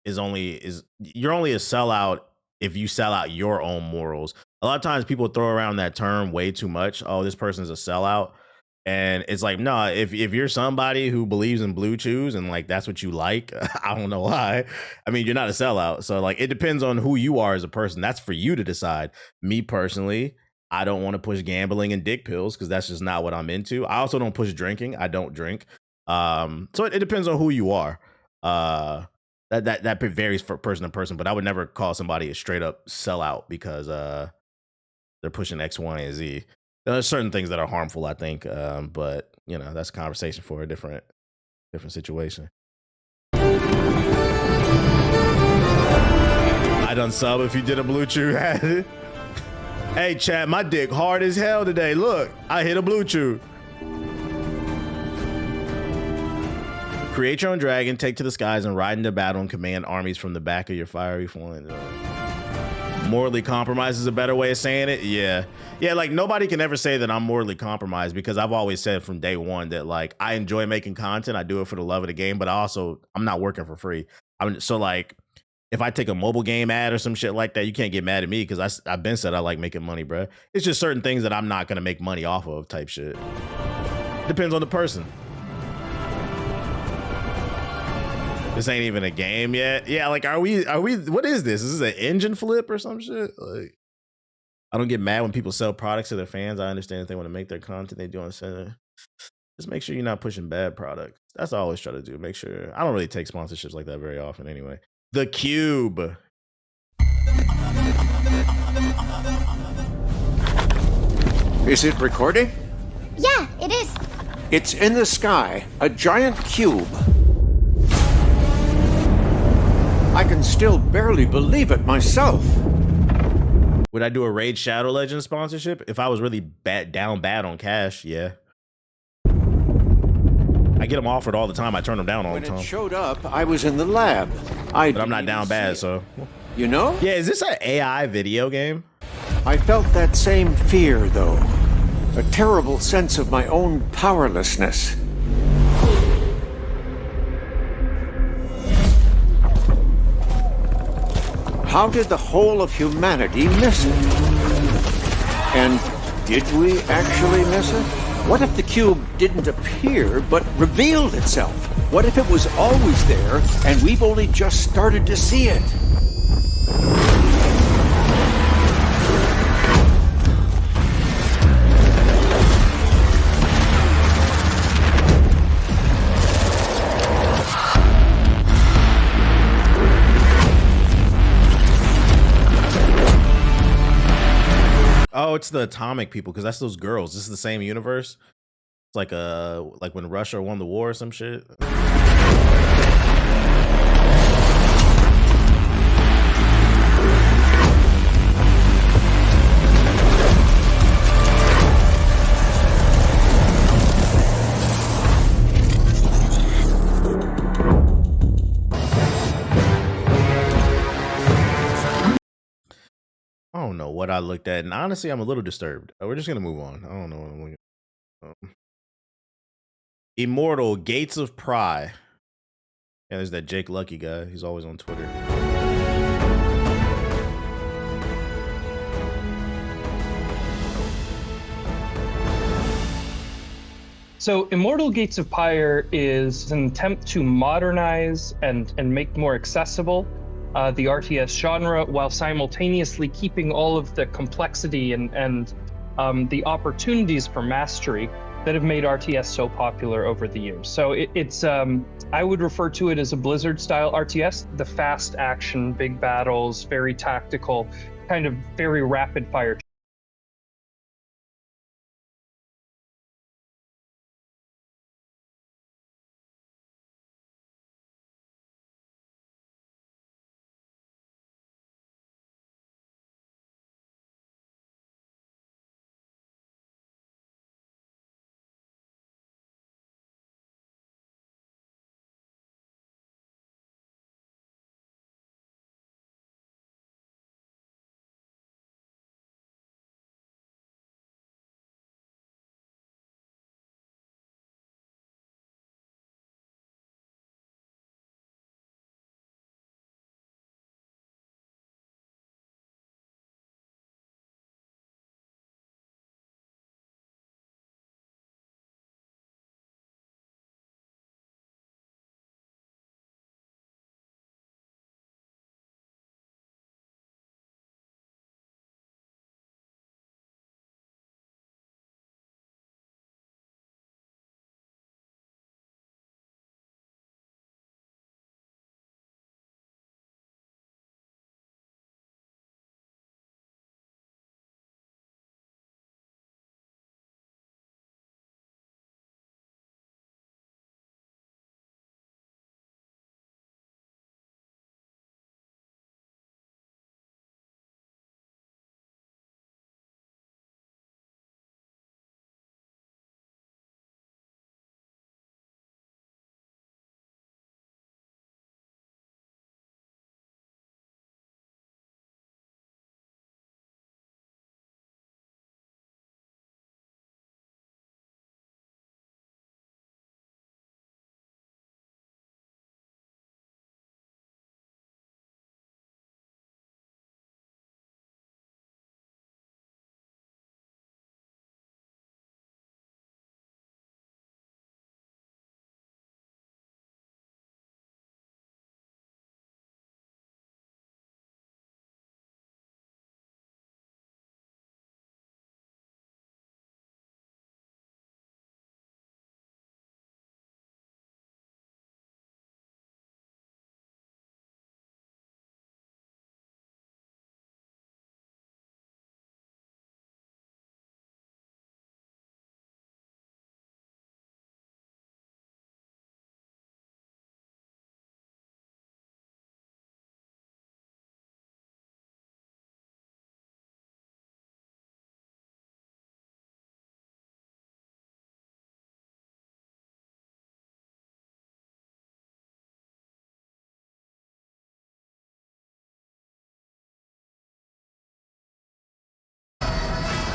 S1: you're only a sellout if you sell out your own morals. A lot of times people throw around that term way too much. Oh, this person's a sellout. And it's like, no, if you're somebody who believes in Blue Chews and like that's what you like, I don't know why. I mean, you're not a sellout. So like it depends on who you are as a person. That's for you to decide. Me personally, I don't want to push gambling and dick pills because that's just not what I'm into. I also don't push drinking. I don't drink. So it depends on who you are. That varies from person to person, but I would never call somebody a straight up sellout because they're pushing X, Y, and Z. There's certain things that are harmful, I think, but you know that's a conversation for a different situation. I done sub if you did a Blue Chew. Hey, chat, my dick hard as hell today. Look, I hit a Blue Chew. Create your own dragon, take to the skies, and ride into battle and command armies from the back of your fiery flames. Morally compromised is a better way of saying it. Yeah, like nobody can ever say that I'm morally compromised because I've always said from day one that like I enjoy making content. I do it for the love of the game, but I'm not working for free. So like if I take a mobile game ad or some shit like that, you can't get mad at me because I've been said I like making money, bro. It's just certain things that I'm not gonna make money off of type shit. Depends on the person. This ain't even a game yet. Yeah, like are we what is this? Is this an engine flip or some shit? Like I don't get mad when people sell products to their fans. I understand if they want to make their content, they do on center. Just make sure you're not pushing bad products. That's all I always try to do. Make sure I don't really take sponsorships like that very often anyway. The Cube.
S12: Is it recording?
S3: Yeah, it is.
S12: It's in the sky, a giant cube. I can still barely believe it myself.
S1: Would I do a Raid Shadow Legends sponsorship? If I was really down bad on cash, yeah. I get them offered all the time. I turn them down all the time.
S12: When it showed up, I was in the lab.
S1: But I'm not down bad, so.
S12: You know?
S1: Yeah, is this an AI video game?
S12: I felt that same fear, though. A terrible sense of my own powerlessness. How did the whole of humanity miss it? And did we actually miss it? What if the cube didn't appear, but revealed itself? What if it was always there, and we've only just started to see it?
S1: Oh, it's the atomic people, because that's those girls. This is the same universe. It's like when Russia won the war or some shit. I don't know what I looked at, and honestly, I'm a little disturbed. We're just gonna move on. I don't know what I'm looking at. Immortal Gates of Pry. Yeah, there's that Jake Lucky guy. He's always on Twitter.
S13: So Immortal Gates of Pyre is an attempt to modernize and make more accessible the RTS genre, while simultaneously keeping all of the complexity and the opportunities for mastery that have made RTS so popular over the years. So it's I would refer to it as a Blizzard-style RTS, the fast action, big battles, very tactical, kind of very rapid-fire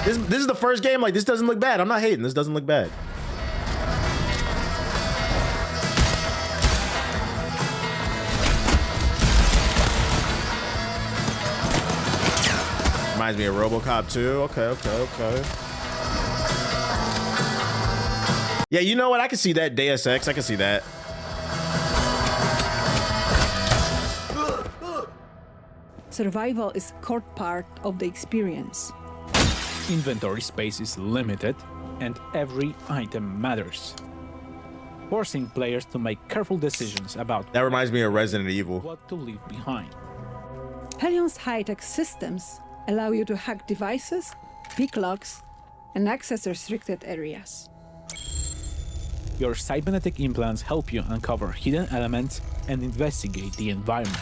S1: This is the first game. Like, this doesn't look bad. I'm not hating. This doesn't look bad. Reminds me of RoboCop 2. Okay. Yeah, you know what? I can see that. Deus Ex. I can see that.
S14: Survival is core part of the experience.
S15: Inventory space is limited, and every item matters, forcing players to make careful decisions about
S1: That reminds me of Resident Evil.
S15: what to leave behind.
S14: Hellion's high-tech systems allow you to hack devices, pick locks, and access restricted areas.
S15: Your cybernetic implants help you uncover hidden elements and investigate the environment.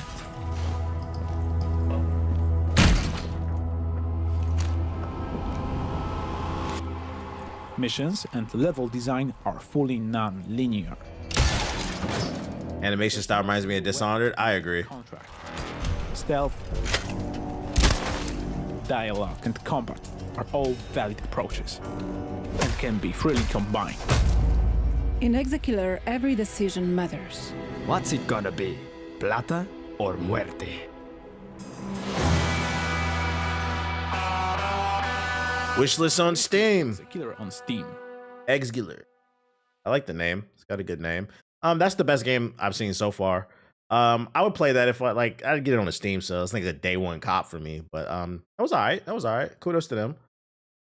S15: Missions and level design are fully non-linear.
S1: Animation style reminds me of Dishonored. I agree.
S15: Stealth, dialogue, and combat are all valid approaches and can be freely combined.
S14: In Exekiller, every decision matters.
S16: What's it gonna be? Plata or muerte?
S1: Wishlist on Steam.
S15: Exekiller on Steam.
S1: Exekiller. I like the name. It's got a good name. That's the best game I've seen so far. I would play that if I'd get it on the Steam sale. It's like a day one cop for me. But that was all right. That was all right. Kudos to them.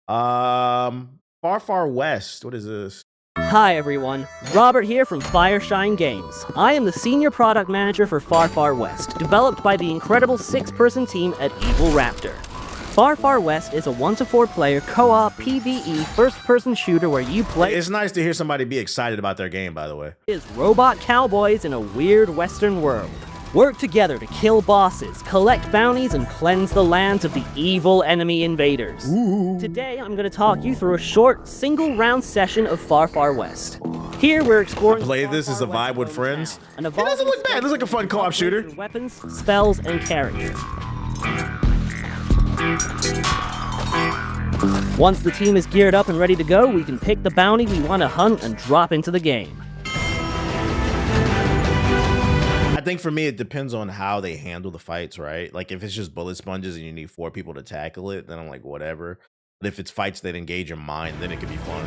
S1: Far Far West. What is this?
S17: Hi everyone, Robert here from Fireshine Games. I am the Senior Product Manager for Far Far West, developed by the incredible 6-person team at Evil Raptor. Far Far West is a 1-to-4 player co-op PvE first-person shooter where you play—
S1: It's nice to hear somebody be excited about their game, by the way.
S17: —is robot cowboys in a weird western world. Work together to kill bosses, collect bounties, and cleanse the lands of the evil enemy invaders. Today, I'm going to talk you through a short, single-round session of Far Far West. Here, we're exploring—
S1: Play this as a vibe with friends.
S17: It
S1: doesn't look bad. It looks like a fun co-op shooter.
S17: Weapons, spells, and characters. Once the team is geared up and ready to go, we can pick the bounty we want to hunt and drop into the game.
S1: I think for me, it depends on how they handle the fights, right? Like if it's just bullet sponges and you need 4 people to tackle it, then I'm like, whatever. But if it's fights that engage your mind, then it could be fun.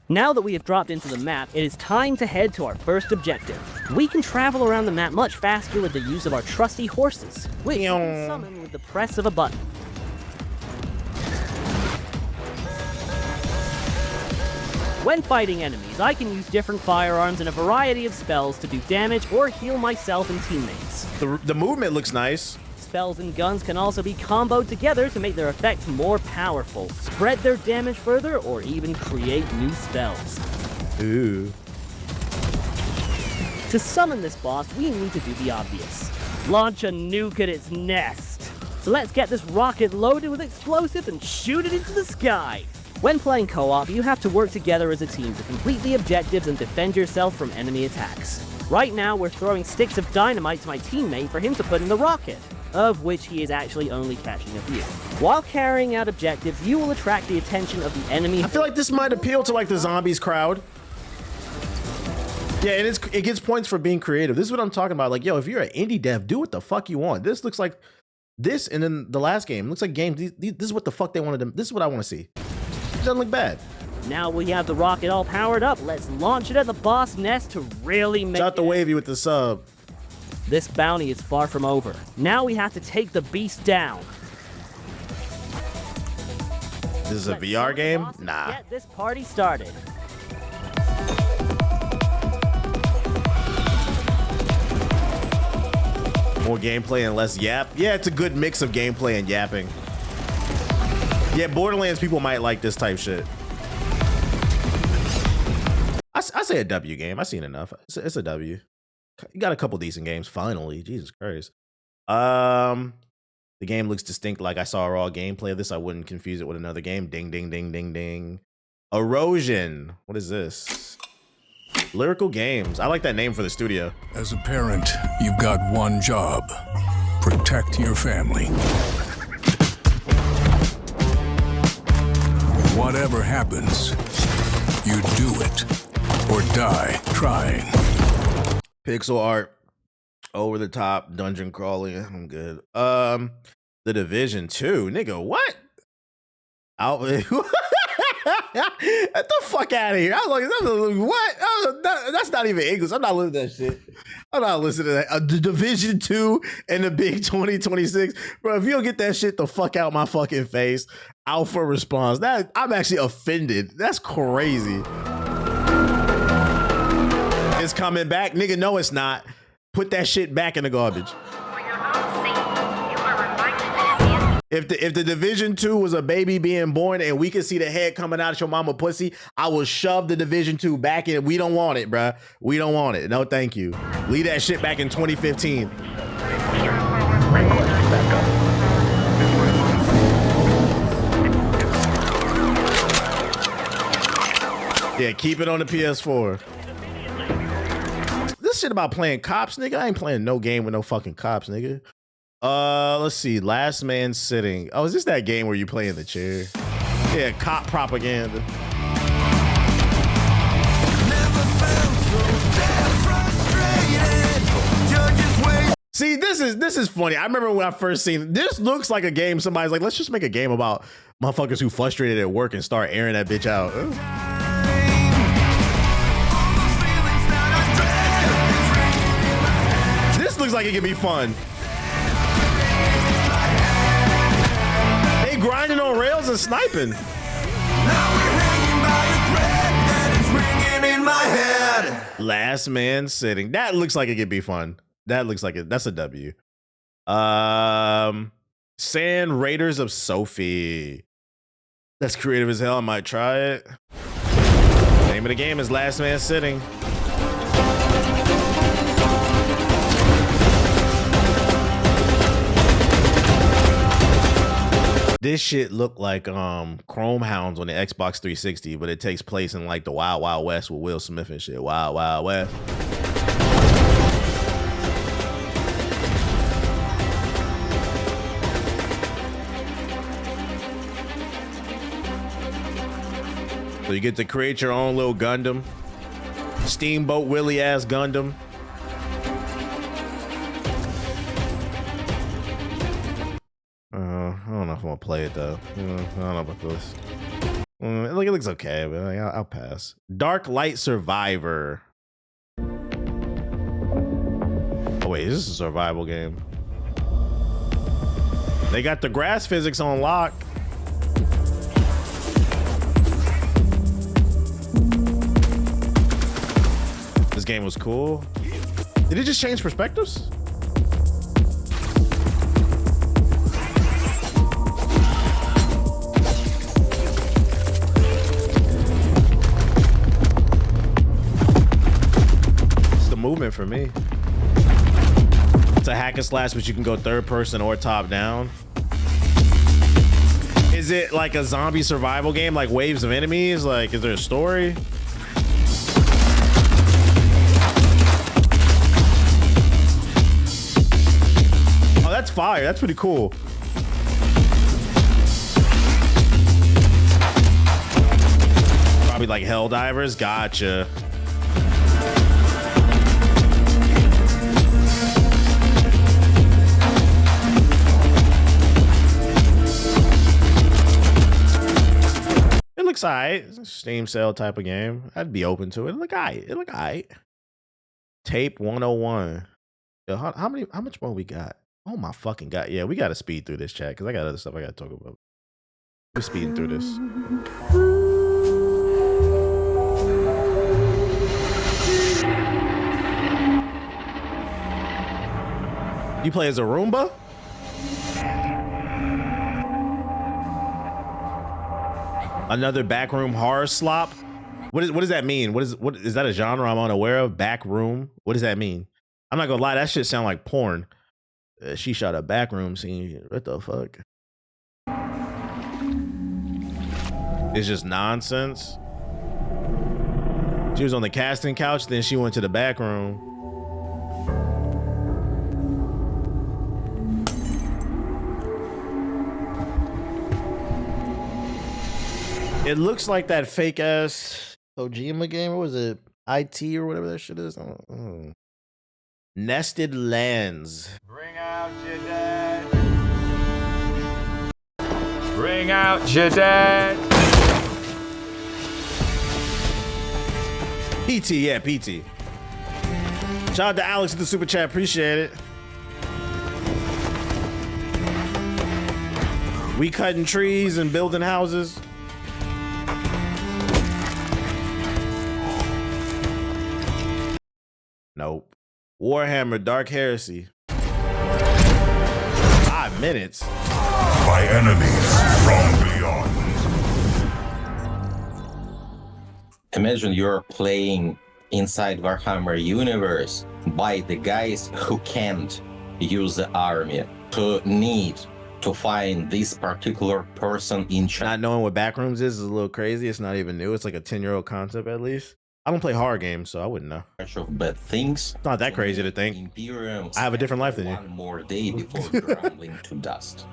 S17: Now that we have dropped into the map, it is time to head to our first objective. We can travel around the map much faster with the use of our trusty horses, which we can summon with the press of a button. When fighting enemies, I can use different firearms and a variety of spells to do damage or heal myself and teammates.
S1: The movement looks nice.
S17: Spells and guns can also be comboed together to make their effects more powerful, spread their damage further, or even create new spells.
S1: Ooh.
S17: To summon this boss, we need to do the obvious. Launch a nuke at its nest. So let's get this rocket loaded with explosives and shoot it into the sky. When playing co-op, you have to work together as a team to complete the objectives and defend yourself from enemy attacks. Right now, we're throwing sticks of dynamite to my teammate for him to put in the rocket, of which he is actually only catching a few. While carrying out objectives, you will attract the attention of the enemy.
S1: I feel like this might appeal to like the zombies crowd. Yeah, and it gets points for being creative. This is what I'm talking about. Like, yo, if you're an indie dev, do what the fuck you want. This looks like this, and then the last game looks like games. This is what the fuck they wanted to. This is what I want to see. It doesn't look bad.
S17: Now we have the rocket all powered up. Let's launch it at the boss nest to really make
S1: Shout out the wavy with the sub.
S17: This bounty is far from over. Now we have to take the beast down.
S1: This is a VR game? Nah.
S17: Get this party started.
S1: More gameplay and less yap. Yeah, it's a good mix of gameplay and yapping. Yeah, Borderlands people might like this type shit. I say a W game. I've seen enough. It's a W. You got a couple decent games finally. Jesus Christ. The game looks distinct. Like I saw raw gameplay of this. I wouldn't confuse it with another game. Ding, ding, ding, ding, ding. Erosion. What is this? Lyrical Games. I like that name for the studio.
S18: As a parent, you've got one job. Protect your family. Whatever happens, you do it or die trying.
S1: Pixel art, over the top, dungeon crawling. I'm good. The Division 2, nigga, what? Get the fuck out of here. I was like, what? That's not even English. I'm not listening to that shit. I'm not listening to that. The Division 2 and the big 2026. Bro, if you don't get that shit the fuck out my fucking face, Alpha response. That I'm actually offended. That's crazy. It's coming back. Nigga, no, it's not. Put that shit back in the garbage. If the Division 2 was a baby being born and we could see the head coming out of your mama pussy, I will shove the Division 2 back in. We don't want it, bruh. We don't want it. No, thank you. Leave that shit back in 2015. Yeah, keep it on the PS4. This shit about playing cops, nigga. I ain't playing no game with no fucking cops, nigga. Let's see. Last Man Sitting. Oh, is this that game where you play in the chair? Yeah, cop propaganda. See, this is funny. I remember when I first seen it. This looks like a game. Somebody's like, let's just make a game about motherfuckers who frustrated at work and start airing that bitch out. This looks like it could be fun. They grinding on rails and sniping. Last Man Sitting. That looks like it could be fun. That looks like it. That's a W. Sand Raiders of Sophie. That's creative as hell. I might try it. Name of the game is Last Man Sitting. This shit looked like Chrome Hounds on the Xbox 360, but it takes place in like the Wild Wild West with Will Smith and shit. Wild Wild West. So you get to create your own little Gundam. Steamboat Willie ass Gundam. I don't know if I'm gonna play it though. I don't know about this. It looks okay, but I'll pass. Dark Light Survivor. Oh wait, is this a survival game? They got the grass physics on lock. This game was cool. Did it just change perspectives? Movement for me. It's a hack and slash, but you can go third person or top down. Is it like a zombie survival game, like waves of enemies? Like, is there a story? Oh, that's fire. That's pretty cool. Probably like Helldivers. Gotcha. Looks alright. Steam sale type of game. I'd be open to it. It look alright. Tape 101. Yo, how much more we got? Oh my fucking god. Yeah, we gotta speed through this chat because I got other stuff I gotta talk about. We're speeding through this. You play as a Roomba? Another backroom horror slop. What does that mean? What is that a genre I'm unaware of? Backroom. What does that mean? I'm not gonna lie, that shit sound like porn. She shot a backroom scene. What the fuck? It's just nonsense. She was on the casting couch, then she went to the back room. It looks like that fake ass Kojima game. Or was it IT or whatever that shit is? I don't know. Nested Lands.
S19: Bring out your dead. Bring out your dead.
S1: PT, yeah, PT. Shout out to Alex with the super chat, appreciate it. We cutting trees and building houses. Nope. Warhammer Dark Heresy. 5 minutes.
S18: By enemies from beyond.
S20: Imagine you're playing inside Warhammer universe by the guys who can't use the army, who need to find this particular person in China.
S1: Not knowing what Backrooms is a little crazy. It's not even new. It's like a 10-year-old concept at least. I don't play horror games, so I wouldn't know.
S20: Of bad things.
S1: It's not that crazy to think.
S20: Imperium
S1: I have a different life than you.
S20: One more day before crumbling to dust.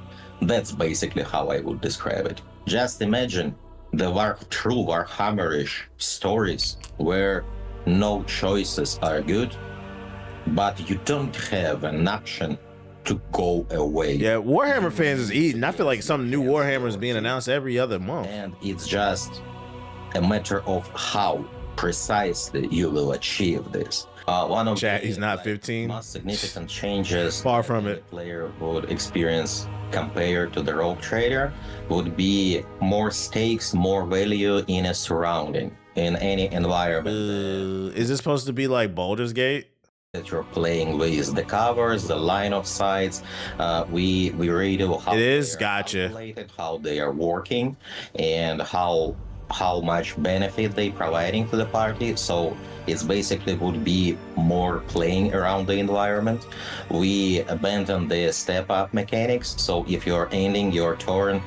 S20: That's basically how I would describe it. Just imagine the true Warhammerish stories where no choices are good, but you don't have an option to go away.
S1: Yeah, Warhammer fans is eating. I feel like some new Warhammer is being announced every other month.
S20: And it's just a matter of how precisely you will achieve this. One of
S1: Chat, he's not 15.
S20: Most significant changes
S1: far from it.
S20: The player would experience compared to the Rogue Trader would be more stakes, more value in a surrounding, in any environment.
S1: Is this supposed to be like Baldur's Gate?
S20: That you're playing with the covers, the line of sights. We radio how
S1: it is. Gotcha.
S20: How they are working, and how much benefit they providing to the party. So it's basically would be more playing around the environment. We abandon the step up mechanics. So if you're ending your turn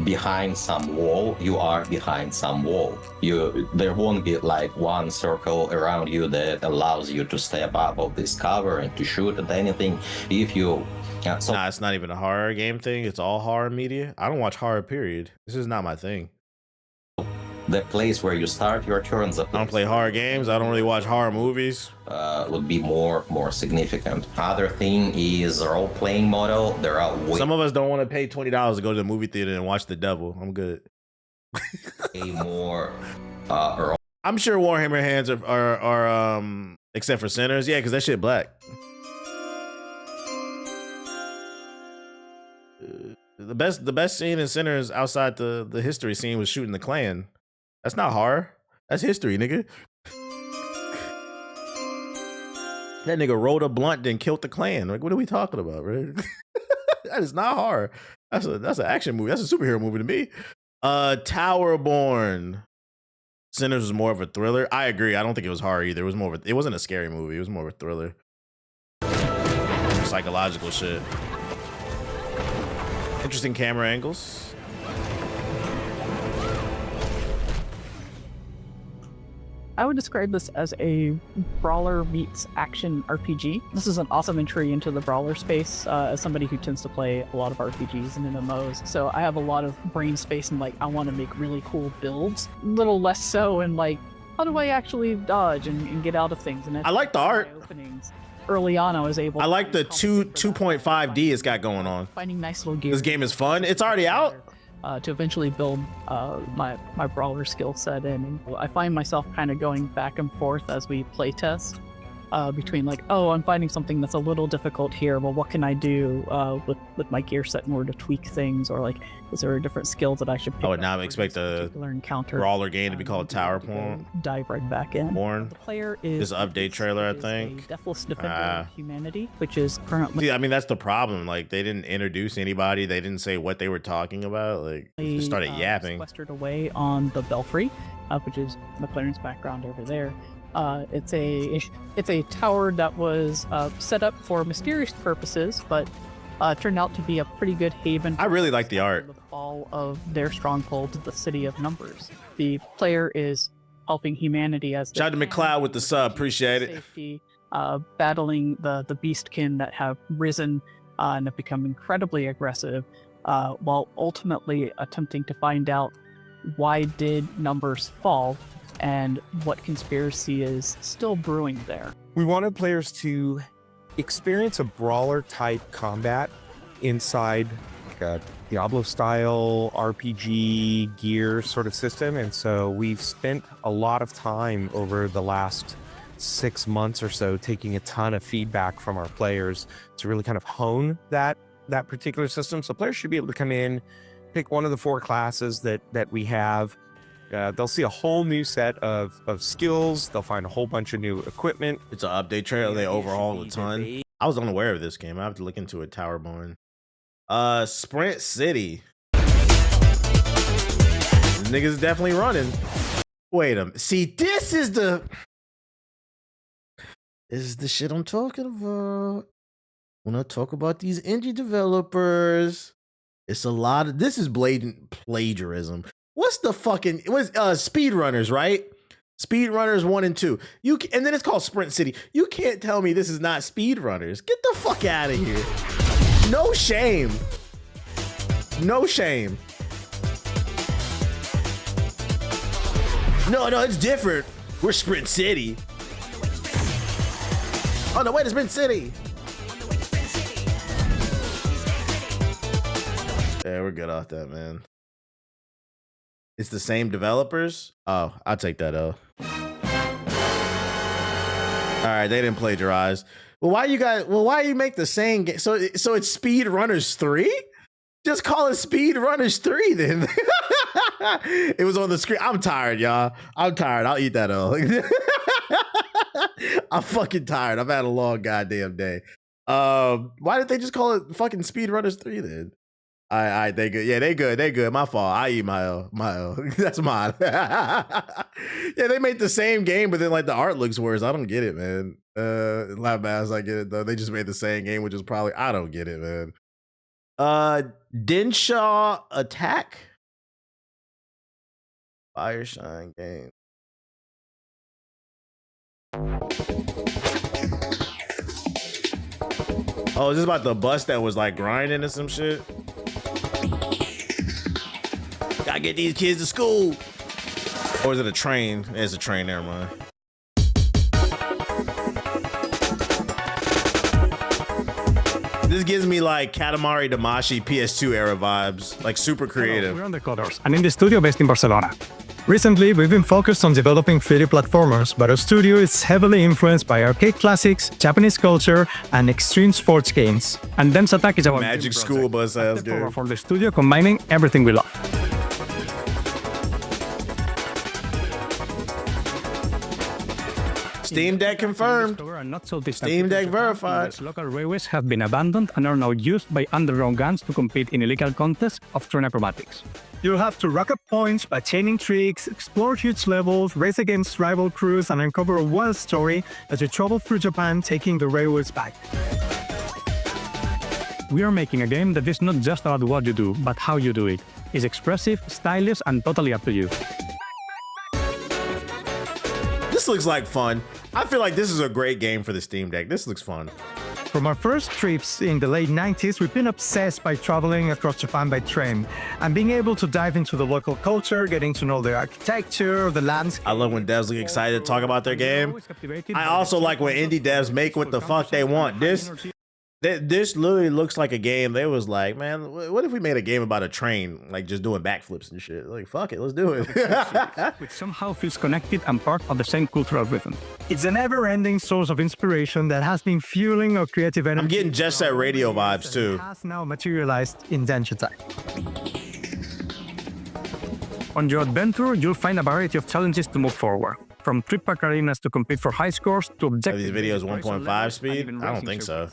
S20: behind some wall, you are behind some wall. There won't be like one circle around you that allows you to step up of this cover and to shoot at anything. If you
S1: nah, it's not even a horror game thing. It's all horror media. I don't watch horror, period. This is not my thing.
S20: The place where you start your turns.
S1: I don't play horror games. I don't really watch horror movies.
S20: Would be more significant. Other thing is role-playing model. There are
S1: some of us don't want to pay $20 to go to the movie theater and watch The Devil. I'm good.
S20: more.
S1: I'm sure Warhammer hands are except for Sinners. Yeah, because that shit black. The best scene in Sinners outside the history scene was shooting the Klan. That's not horror. That's history, nigga. That nigga rolled a blunt then killed the Klan. Like, what are we talking about, bro? That is not horror. That's an action movie. That's a superhero movie to me. Towerborn. Sinners was more of a thriller. I agree. I don't think it was horror either. It wasn't a scary movie. It was more of a thriller. Psychological shit. Interesting camera angles.
S21: I would describe this as a brawler meets action RPG. This is an awesome entry into the brawler space as somebody who tends to play a lot of RPGs and MMOs. So I have a lot of brain space and like, I want to make really cool builds. A little less so in like, how do I actually dodge and get out of things? And
S1: I like the art.
S21: Openings. Early on, I was able.
S1: I like the 2.5D it's got going on.
S21: Finding nice little gear.
S1: This game is fun. It's already out.
S21: To eventually build my brawler skill set in. And I find myself kind of going back and forth as we play test between like, oh, I'm finding something that's a little difficult here. Well, what can I do with my gear set in order to tweak things? Or like, is there a different skill that I should pick?
S1: I would not expect a brawler game to be called Towerborn.
S21: Dive right back in.
S1: The
S21: player is
S1: this update trailer, I think.
S21: Deathless Defender of Humanity, which is currently.
S1: See, I mean, that's the problem. Like, they didn't introduce anybody. They didn't say what they were talking about. Like, they just started yapping.
S21: Sequestered away on the Belfry, which is McLaren's background over there. It's a tower that was set up for mysterious purposes, but turned out to be a pretty good haven.
S1: I really like the art.
S21: The fall of their stronghold, the City of Numbers. The player is helping humanity as they
S1: Shout out to McLeod with the sub. Appreciate it.
S21: safety, battling the beastkin that have risen and have become incredibly aggressive, while ultimately attempting to find out why did numbers fall and what conspiracy is still brewing there.
S2: We wanted players to experience a brawler-type combat inside like a Diablo-style RPG gear sort of system, and so we've spent a lot of time over the last 6 months or so taking a ton of feedback from our players to really kind of hone that particular system. So players should be able to come in, pick one of the 4 classes that we have. They'll see a whole new set of skills. They'll find a whole bunch of new equipment.
S1: It's an update trailer. They overhaul a ton. I was unaware of this game. I have to look into it. Towerborn. Sprint City. Niggas is definitely running. Wait a minute. See, this is the shit I'm talking about. When I talk about these indie developers, it's a lot of this is blatant plagiarism. What's the fucking Speedrunners, right? Speedrunners 1 and 2. And then it's called Sprint City. You can't tell me this is not Speedrunners. Get the fuck out of here. No shame. No shame. No, it's different. We're Sprint City. Oh no, wait, it's Sprint City. Yeah, we're good off that, man. It's the same developers? Oh, I'll take that L. All right, they didn't plagiarize. Well, why you make the same game? So it's Speedrunners 3? Just call it Speedrunners 3 then. It was on the screen. I'm tired, y'all. I'm tired. I'll eat that L. I'm fucking tired. I've had a long goddamn day. Why did they just call it fucking Speedrunners 3 then? All right, they good. Yeah, they good. My fault. I eat my L. That's mine. Yeah, they made the same game, but then like the art looks worse. I don't get it, man. Laugh ass, I get it though. They just made the same game, which is probably I don't get it, man. Denshaw Attack. Fireshine game. Oh, is this about the bus that was like grinding or some shit? Gotta get these kids to school. Or is it a train? It's a train, never mind. This gives me like Katamari Damacy PS2 era vibes, like super creative.
S22: Hello, we're Undercoders, an indie studio based in Barcelona. Recently, we've been focused on developing 3D platformers, but our studio is heavily influenced by arcade classics, Japanese culture, and extreme sports games. And Dense Attack is our
S1: Magic School Bus sounds good.
S22: For the studio, combining everything we love.
S1: Steam Deck confirmed. Steam Deck verified.
S22: Local railways have been abandoned and are now used by underground gangs to compete in illegal contests of train acrobatics. You'll have to rack up points by chaining tricks, explore huge levels, race against rival crews, and uncover a wild story as you travel through Japan, taking the railways back. We are making a game that is not just about what you do, but how you do it. It's expressive, stylish, and totally up to you.
S1: This looks like fun. I feel like this is a great game for the Steam Deck. This looks fun.
S22: From our first trips in the late 90s, we've been obsessed by traveling across Japan by train and being able to dive into the local culture, getting to know the architecture, the landscape.
S1: I love when devs get excited to talk about their game. I also like when indie devs make what the fuck they want. This literally looks like a game. They was like, man, what if we made a game about a train, like just doing backflips and shit? Like, fuck it, let's do it.
S22: Which somehow feels connected and part of the same cultural rhythm. It's a never-ending source of inspiration that has been fueling our creative energy.
S1: I'm getting Jet Set Radio vibes too.
S22: It has now materialized in Dense Attack. On your adventure, you'll find a variety of challenges to move forward. From trip pack arenas to compete for high scores to objectives.
S1: Are these videos 1.5 speed? I don't think so.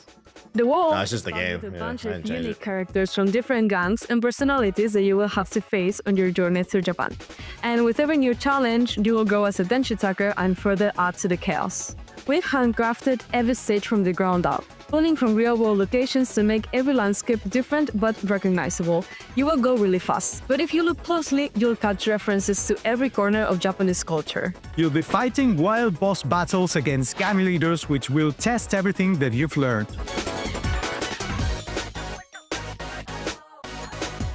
S23: The world
S1: no, it's just the game.
S23: with a
S1: Yeah,
S23: bunch
S1: I
S23: of
S1: didn't change
S23: unique
S1: it.
S23: characters from different gangs and personalities that you will have to face on your journey through Japan. And with every new challenge, you will grow as a Denshi attacker and further add to the chaos. We've handcrafted every stage from the ground up. pulling from real-world locations to make every landscape different but recognizable. You will go really fast, but if you look closely, you'll catch references to every corner of Japanese culture.
S22: You'll be fighting wild boss battles against gang leaders, which will test everything that you've learned.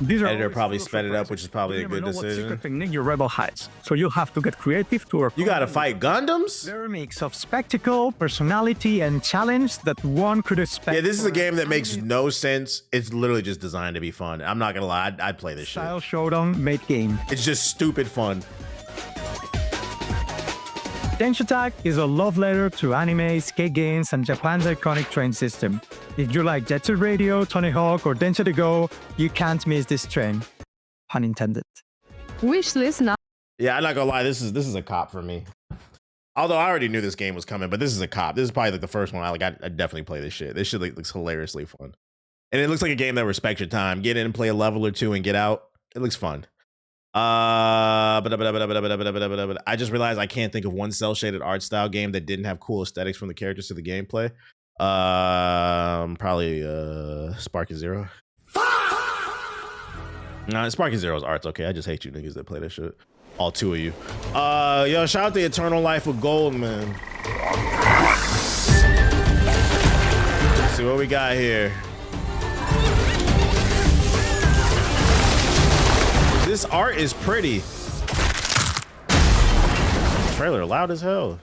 S22: These
S1: Editor probably sped it up, which is probably a good decision.
S22: Secret technique your rebel hides, so you have to get creative to.
S1: You gotta fight Gundams?
S22: They're a mix of spectacle, personality, and challenge that one could expect.
S1: Yeah, this is a game that makes no sense. It's literally just designed to be fun. I'm not gonna lie, I'd play this shit.
S22: Style showdown made game.
S1: It's just stupid fun.
S22: Densho Tag is a love letter to anime, skate games, and Japan's iconic train system. If you like Jet Set Radio, Tony Hawk, or Densho to Go, you can't miss this train. Pun intended.
S23: Wishlist now.
S1: Yeah, I'm not gonna lie, this is a cop for me. Although I already knew this game was coming, but this is a cop. This is probably like the first one I definitely play this shit. This shit looks hilariously fun. And it looks like a game that respects your time. Get in and play a level or two and get out. It looks fun. I just realized I can't think of one cell shaded art style game that didn't have cool aesthetics from the characters to the gameplay. Probably Sparky Zero. Nah, Sparky Zero's art's okay. I just hate you niggas that play that shit. All two of you. Yo, shout out the Eternal Life of Gold, man. Let's see what we got here. This art is pretty. Trailer loud as hell.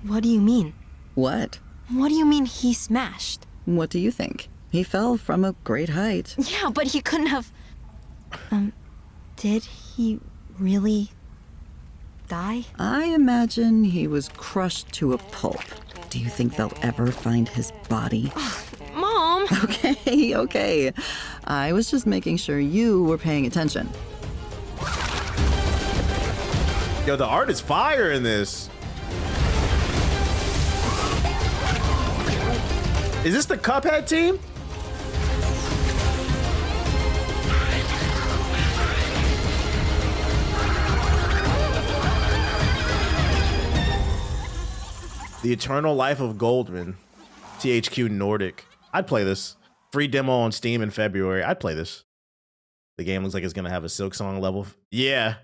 S4: What do you mean?
S5: What?
S4: What do you mean he smashed?
S5: What do you think? He fell from a great height.
S4: Yeah, but he couldn't have... did he really die?
S5: I imagine he was crushed to a pulp. Do you think they'll ever find his body?
S4: Mom!
S5: Okay. I was just making sure you were paying attention.
S1: Yo, the art is fire in this. Is this the Cuphead team? The Eternal Life of Goldman. THQ Nordic. I'd play this. Free demo on Steam in February. I'd play this. The game looks like it's gonna have a Silksong level. Yeah.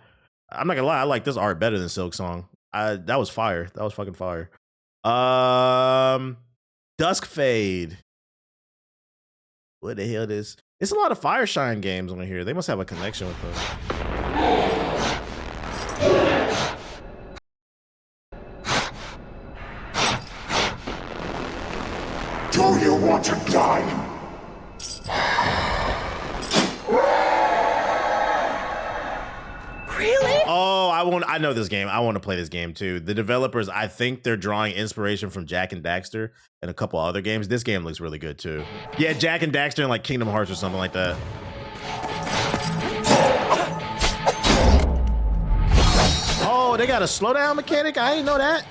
S1: I'm not gonna lie, I like this art better than Silksong. That was fire. That was fucking fire. Dusk Fade. What the hell is? It's a lot of Fireshine games on here. They must have a connection with them.
S11: Do you want to die?
S4: Really?
S1: Oh, I know this game. I want to play this game too. The developers, I think they're drawing inspiration from Jack and Daxter and a couple other games. This game looks really good too. Yeah, Jack and Daxter and like Kingdom Hearts or something like that. Oh, they got a slowdown mechanic? I didn't know that.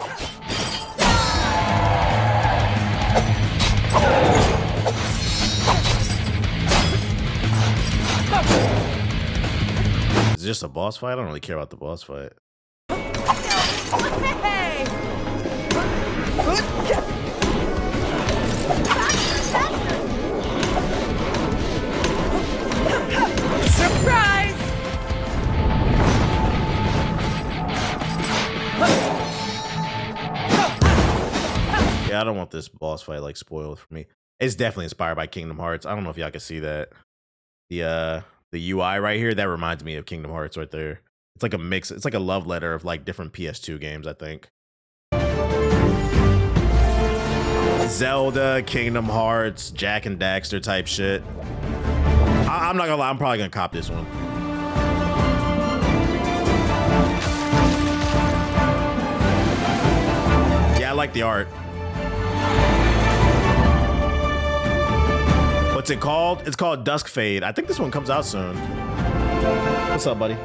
S1: Is it just a boss fight? I don't really care about the boss fight.
S4: Hey! Surprise!
S1: Yeah, I don't want this boss fight like spoiled for me. It's definitely inspired by Kingdom Hearts. I don't know if y'all can see that. The UI right here, that reminds me of Kingdom Hearts right there. It's like a mix. It's like a love letter of like different PS2 games, I think. Zelda, Kingdom Hearts, Jack and Daxter type shit. I'm not gonna lie, I'm probably gonna cop this one. Yeah, I like the art. What's it called? It's called Dusk Fade. I think this one comes out soon. What's up, buddy?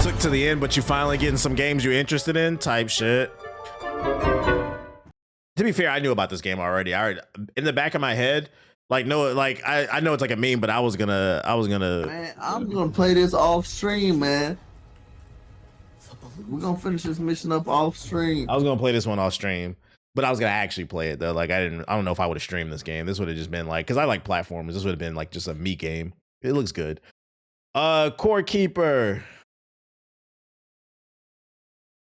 S1: Took to the end, but you finally getting some games you're interested in type shit. To be fair, I knew about this game already. In the back of my head, Like no, like I know it's like a meme, but I was gonna.
S6: Man, I'm gonna play this off stream, man. We're gonna finish this mission up off stream.
S1: I was gonna play this one off stream, but I was gonna actually play it though. Like I don't know if I would have streamed this game. This would have just been like, because I like platformers. This would have been like just a me game. It looks good. Core Keeper.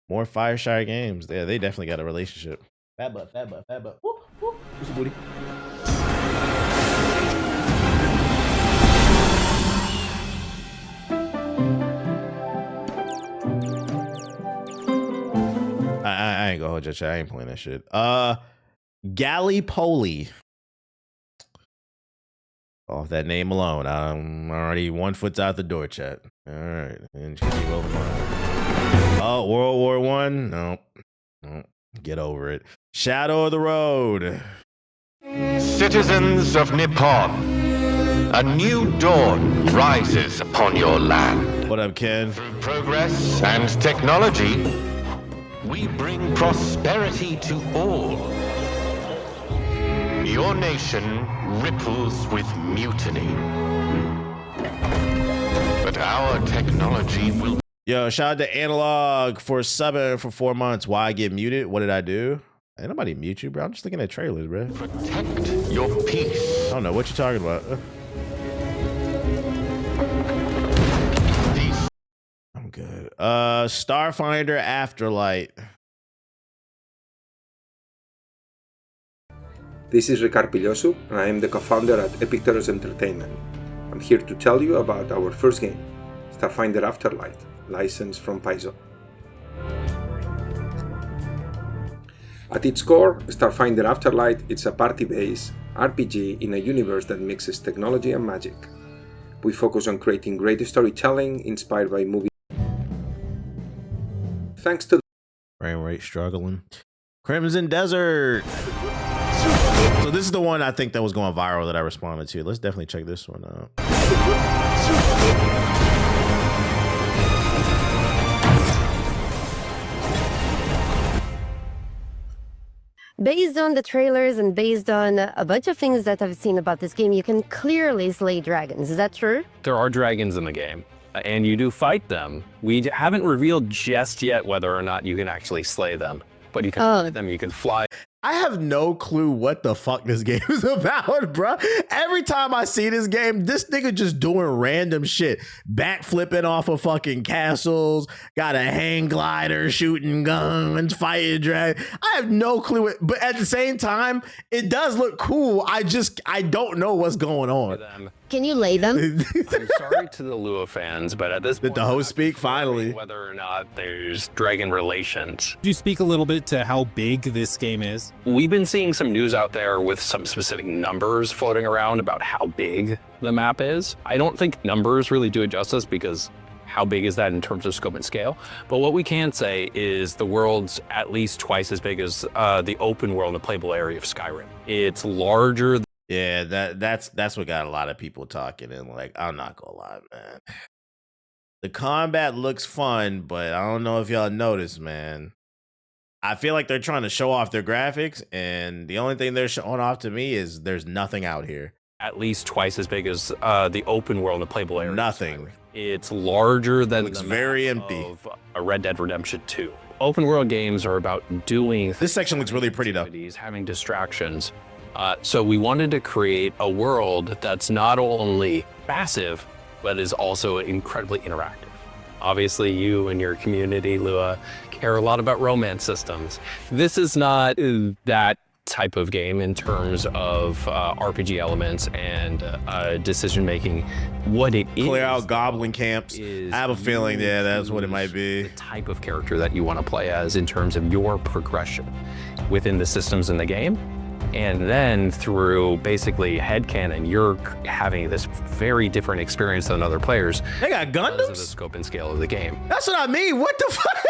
S1: More Fireshire games. Yeah, they definitely got a relationship. Fat butt. Woo, woo. What's the booty? I ain't gonna hold your chat. I ain't playing that shit. Gallipoli. Off that name alone, I'm already 1 foot out the door, chat. All right, and oh, World War One? No, get over it. Shadow of the Road.
S7: Citizens of Nippon, a new dawn rises upon your land.
S1: What up, Ken?
S7: Through progress and technology, we bring prosperity to all. Your nation ripples with mutiny. But our technology will...
S1: Yo, shout out to Analog for subbing for 4 months. Why I get muted? What did I do? Ain't nobody mute you, bro. I'm just looking at trailers, bro.
S7: Protect your peace.
S1: I don't know what you're talking about. I'm good. Starfinder Afterlight.
S9: This is Ricard Pillosu, and I am the co-founder at Epicteros Entertainment. I'm here to tell you about our first game, Starfinder Afterlight, licensed from Paizo. At its core, Starfinder Afterlight is a party-based RPG in a universe that mixes technology and magic. We focus on creating great storytelling inspired by movies. Thanks to
S1: frame rate struggling. Crimson Desert. So this is the one I think that was going viral that I responded to. Let's definitely check this one out.
S24: Based on the trailers and based on a bunch of things that I've seen about this game, you can clearly slay dragons. Is that true?
S25: There are dragons in the game, and you do fight them. We haven't revealed just yet whether or not you can actually slay them, but you can fight them, you can fly.
S1: I have no clue what the fuck this game is about, bro. Every time I see this game, this nigga just doing random shit. Backflipping off of fucking castles, got a hang glider, shooting guns, fighting dragons. I have no clue. But at the same time, it does look cool. I don't know what's going on.
S24: Can you lay them?
S25: I'm sorry to the Lua fans, but at this point,
S1: did the host speak finally?
S25: Whether or not there's dragon relations.
S26: Could you speak a little bit to how big this game is?
S25: We've been seeing some news out there with some specific numbers floating around about how big the map is. I don't think numbers really do it justice because how big is that in terms of scope and scale? But what we can say is the world's at least twice as big as the open world and playable area of Skyrim. It's larger.
S1: Yeah, that's what got a lot of people talking, and like, I'm not gonna lie, man. The combat looks fun, but I don't know if y'all noticed, man. I feel like they're trying to show off their graphics, and the only thing they're showing off to me is there's nothing out here.
S25: At least twice as big as the open world and playable area.
S1: Nothing.
S25: It's larger than
S1: looks very empty.
S25: Of a Red Dead Redemption 2. Open world games are about doing.
S1: This section looks really pretty though.
S25: Having distractions. So we wanted to create a world that's not only massive, but is also incredibly interactive. Obviously, you and your community, Lua, care a lot about romance systems. This is not that type of game in terms of RPG elements and decision making. What it is,
S1: clear out goblin camps. I have a feeling, yeah, that's what it might be.
S25: The type of character that you want to play as in terms of your progression within the systems in the game. And then through basically headcanon, you're having this very different experience than other players.
S1: They got Gundams?
S25: Because of the scope and scale of the game.
S1: That's what I mean. What the fuck?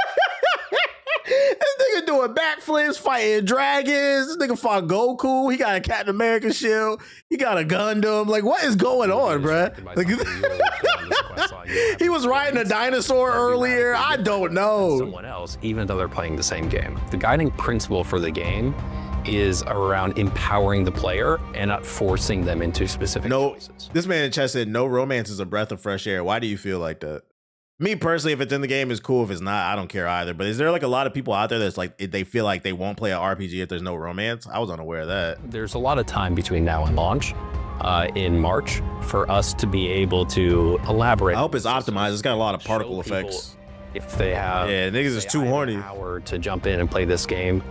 S1: This nigga doing backflips, fighting dragons. This nigga fought Goku. He got a Captain America shield. He got a Gundam. Like, what is going on, bruh? Like, he was riding a dinosaur earlier. I don't know.
S25: Someone else, even though they're playing the same game. The guiding principle for the game is around empowering the player and not forcing them into specific choices.
S1: This man in chat said, no romance is a breath of fresh air. Why do you feel like that? Me personally, if it's in the game, it's cool. If it's not, I don't care either. But is there like a lot of people out there that's like, they feel like they won't play an RPG if there's no romance? I was unaware of that.
S25: There's a lot of time between now and launch in March for us to be able to elaborate.
S1: I hope it's optimized. It's got a lot of particle effects.
S25: If they have,
S1: yeah, niggas is too horny.
S25: Hour to jump in and play this game.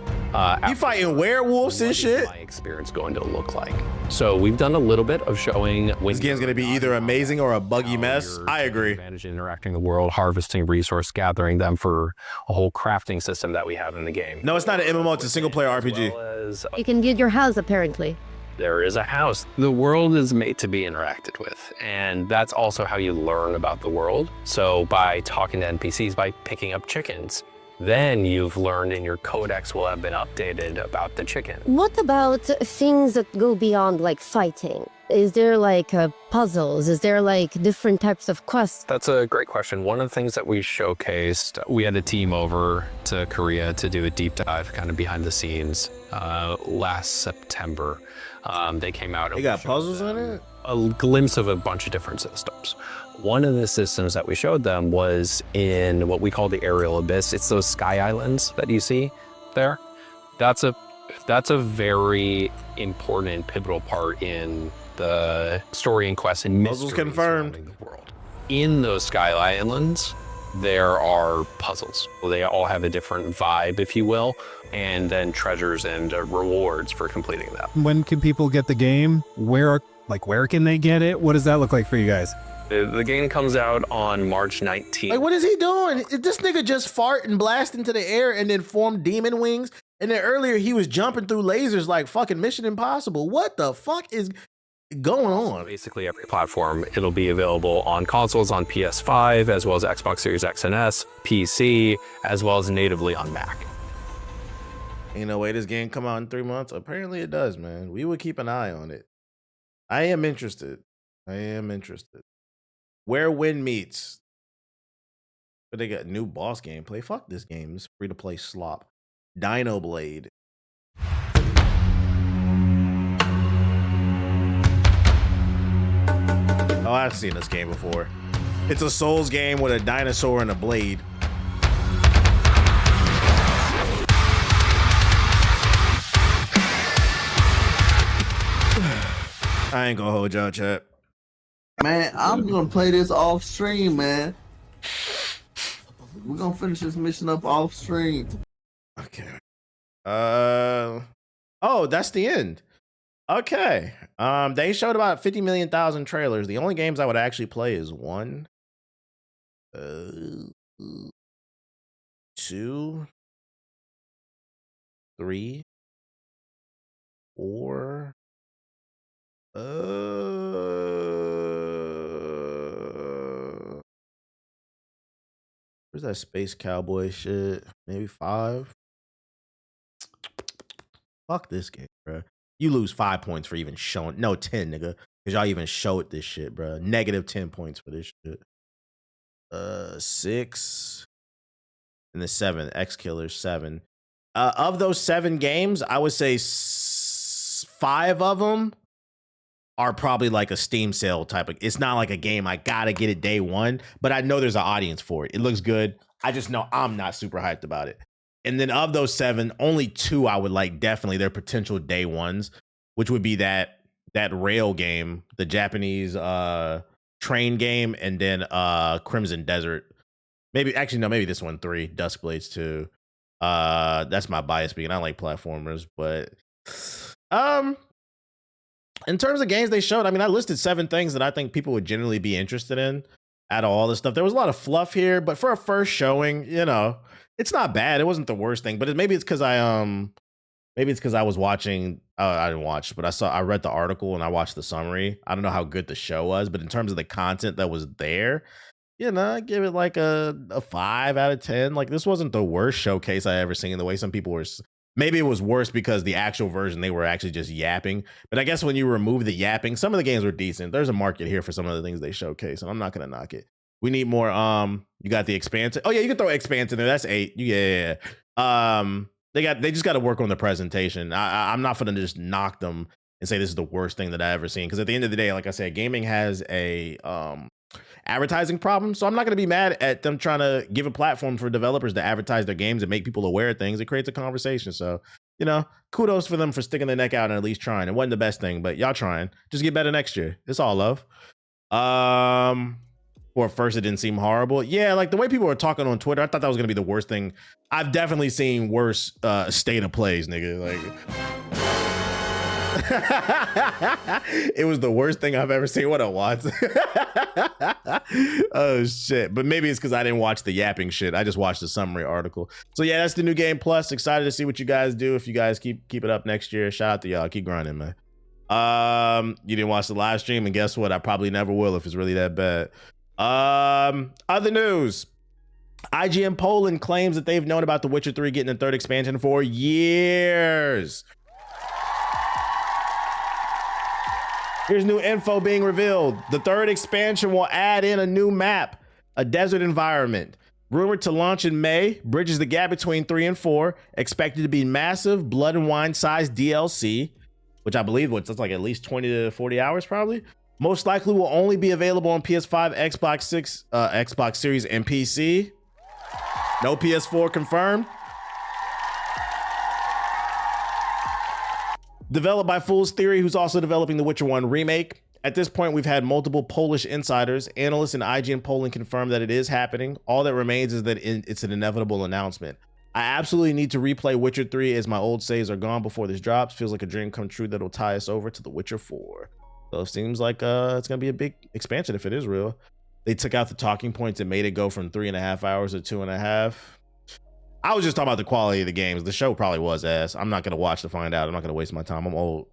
S1: You fighting werewolves and shit?
S25: My experience going to look like. So we've done a little bit of showing.
S1: This game's gonna be either amazing or a buggy mess. I agree.
S25: Advantage in interacting the world, harvesting resource, gathering them for a whole crafting system that we have in the game.
S1: No, it's not an MMO. It's a single player RPG.
S24: You can build your house, apparently.
S25: There is a house. The world is made to be interacted with, and that's also how you learn about the world. So by talking to NPCs, by picking up chickens, then you've learned and your codex will have been updated about the chicken.
S24: What about things that go beyond, like, fighting? Is there, like, puzzles? Is there, like, different types of quests?
S25: That's a great question. One of the things that we showcased, we had a team over to Korea to do a deep dive kind of behind the scenes last September. They came out and
S1: they got puzzles in it?
S25: A glimpse of a bunch of different systems. One of the systems that we showed them was in what we call the aerial abyss. It's those sky islands that you see there. That's a very important, pivotal part in the story and quest and mystery surrounding the world. In those sky islands, there are puzzles. They all have a different vibe, if you will, and then treasures and rewards for completing them.
S26: When can people get the game? Where can they get it? What does that look like for you guys?
S25: The game comes out on March 19th.
S1: Like, what is he doing? This nigga just fart and blast into the air and then form demon wings. And then earlier he was jumping through lasers like fucking Mission Impossible. What the fuck is going on?
S25: Basically every platform. It'll be available on consoles on PS5, as well as Xbox Series X and S, PC, as well as natively on Mac.
S1: You know, wait, this game come out in 3 months? Apparently it does, man. We would keep an eye on it. I am interested. Where Win Meets. But they got new boss gameplay. Fuck this game. It's free to play slop. Dino Blade. Oh, I've seen this game before. It's a Souls game with a dinosaur and a blade. I ain't gonna hold y'all, chat.
S6: Man, I'm gonna play this off stream, man. We're gonna finish this mission up off stream.
S1: Okay. Oh, that's the end. Okay. They showed about 50 million thousand trailers. The only games I would actually play is 1, 2, 3, 4. Where's that space cowboy shit? Maybe 5. Fuck this game, bro. You lose 5 points for even showing. No, 10, nigga. Because y'all even showed this shit, bro. Negative 10 points for this shit. 6. And the 7. X Killer 7. Of those 7 games, I would say 5 of them are probably like a Steam sale type of. It's not like a game I gotta get it day one, but I know there's an audience for it. It looks good. I just know I'm not super hyped about it. And then of those 7, only 2 I would like definitely their potential day ones, which would be that rail game, the Japanese train game, and then Crimson Desert. Maybe this one 3, Duskblades 2. That's my bias speaking. I like platformers, but in terms of games they showed, I mean, I listed 7 things that I think people would generally be interested in out of all this stuff. There was a lot of fluff here, but for a first showing, you know, it's not bad. It wasn't the worst thing, but maybe it's because I was watching. I didn't watch, but I read the article and I watched the summary. I don't know how good the show was, but in terms of the content that was there, you know, I give it like a 5 out of 10. Like, this wasn't the worst showcase I ever seen. The way some people were. Maybe it was worse because the actual version, they were actually just yapping. But I guess when you remove the yapping, some of the games were decent. There's a market here for some of the things they showcase, and I'm not going to knock it. We need more. You got the Expanse. Oh, yeah, you can throw Expanse in there. That's 8. Yeah. They just got to work on the presentation. I'm not going to just knock them and say this is the worst thing that I ever seen. Because at the end of the day, like I said, gaming has a advertising problem. So I'm not going to be mad at them trying to give a platform for developers to advertise their games and make people aware of things. It creates a conversation. So, you know, kudos for them for sticking their neck out and at least trying. It wasn't the best thing, but y'all trying. Just get better next year. It's all love. Or at first it didn't seem horrible. Yeah, like the way people were talking on Twitter, I thought that was going to be the worst thing. I've definitely seen worse state of plays, nigga. Like... it was the worst thing I've ever seen. What a what? Oh shit. But maybe it's because I didn't watch the yapping shit. I just watched the summary article. So yeah, that's the New Game Plus. Excited to see what you guys do. If you guys keep it up next year, shout out to y'all. Keep grinding, man. You didn't watch the live stream, and guess what? I probably never will if it's really that bad. Other news. IGN Poland claims that they've known about The Witcher 3 getting a third expansion for years. Here's new info being revealed. The third expansion will add in a new map, a desert environment. Rumored to launch in May, bridges the gap between 3 and 4. Expected to be massive Blood and Wine sized DLC, which I believe that's like at least 20 to 40 hours probably. Most likely will only be available on PS5, Xbox 6, Xbox Series, and PC. No PS4 confirmed. Developed by Fool's Theory, who's also developing The Witcher 1 remake. At this point, we've had multiple Polish insiders, analysts, and IGN Poland confirm that it is happening. All that remains is that it's an inevitable announcement. I absolutely need to replay Witcher 3 as my old saves are gone before this drops. Feels like a dream come true that'll tie us over to The Witcher 4. So it seems like it's going to be a big expansion if it is real. They took out the talking points and made it go from 3.5 hours to 2.5. I was just talking about the quality of the games. The show probably was ass. I'm not going to watch to find out. I'm not going to waste my time. I'm old.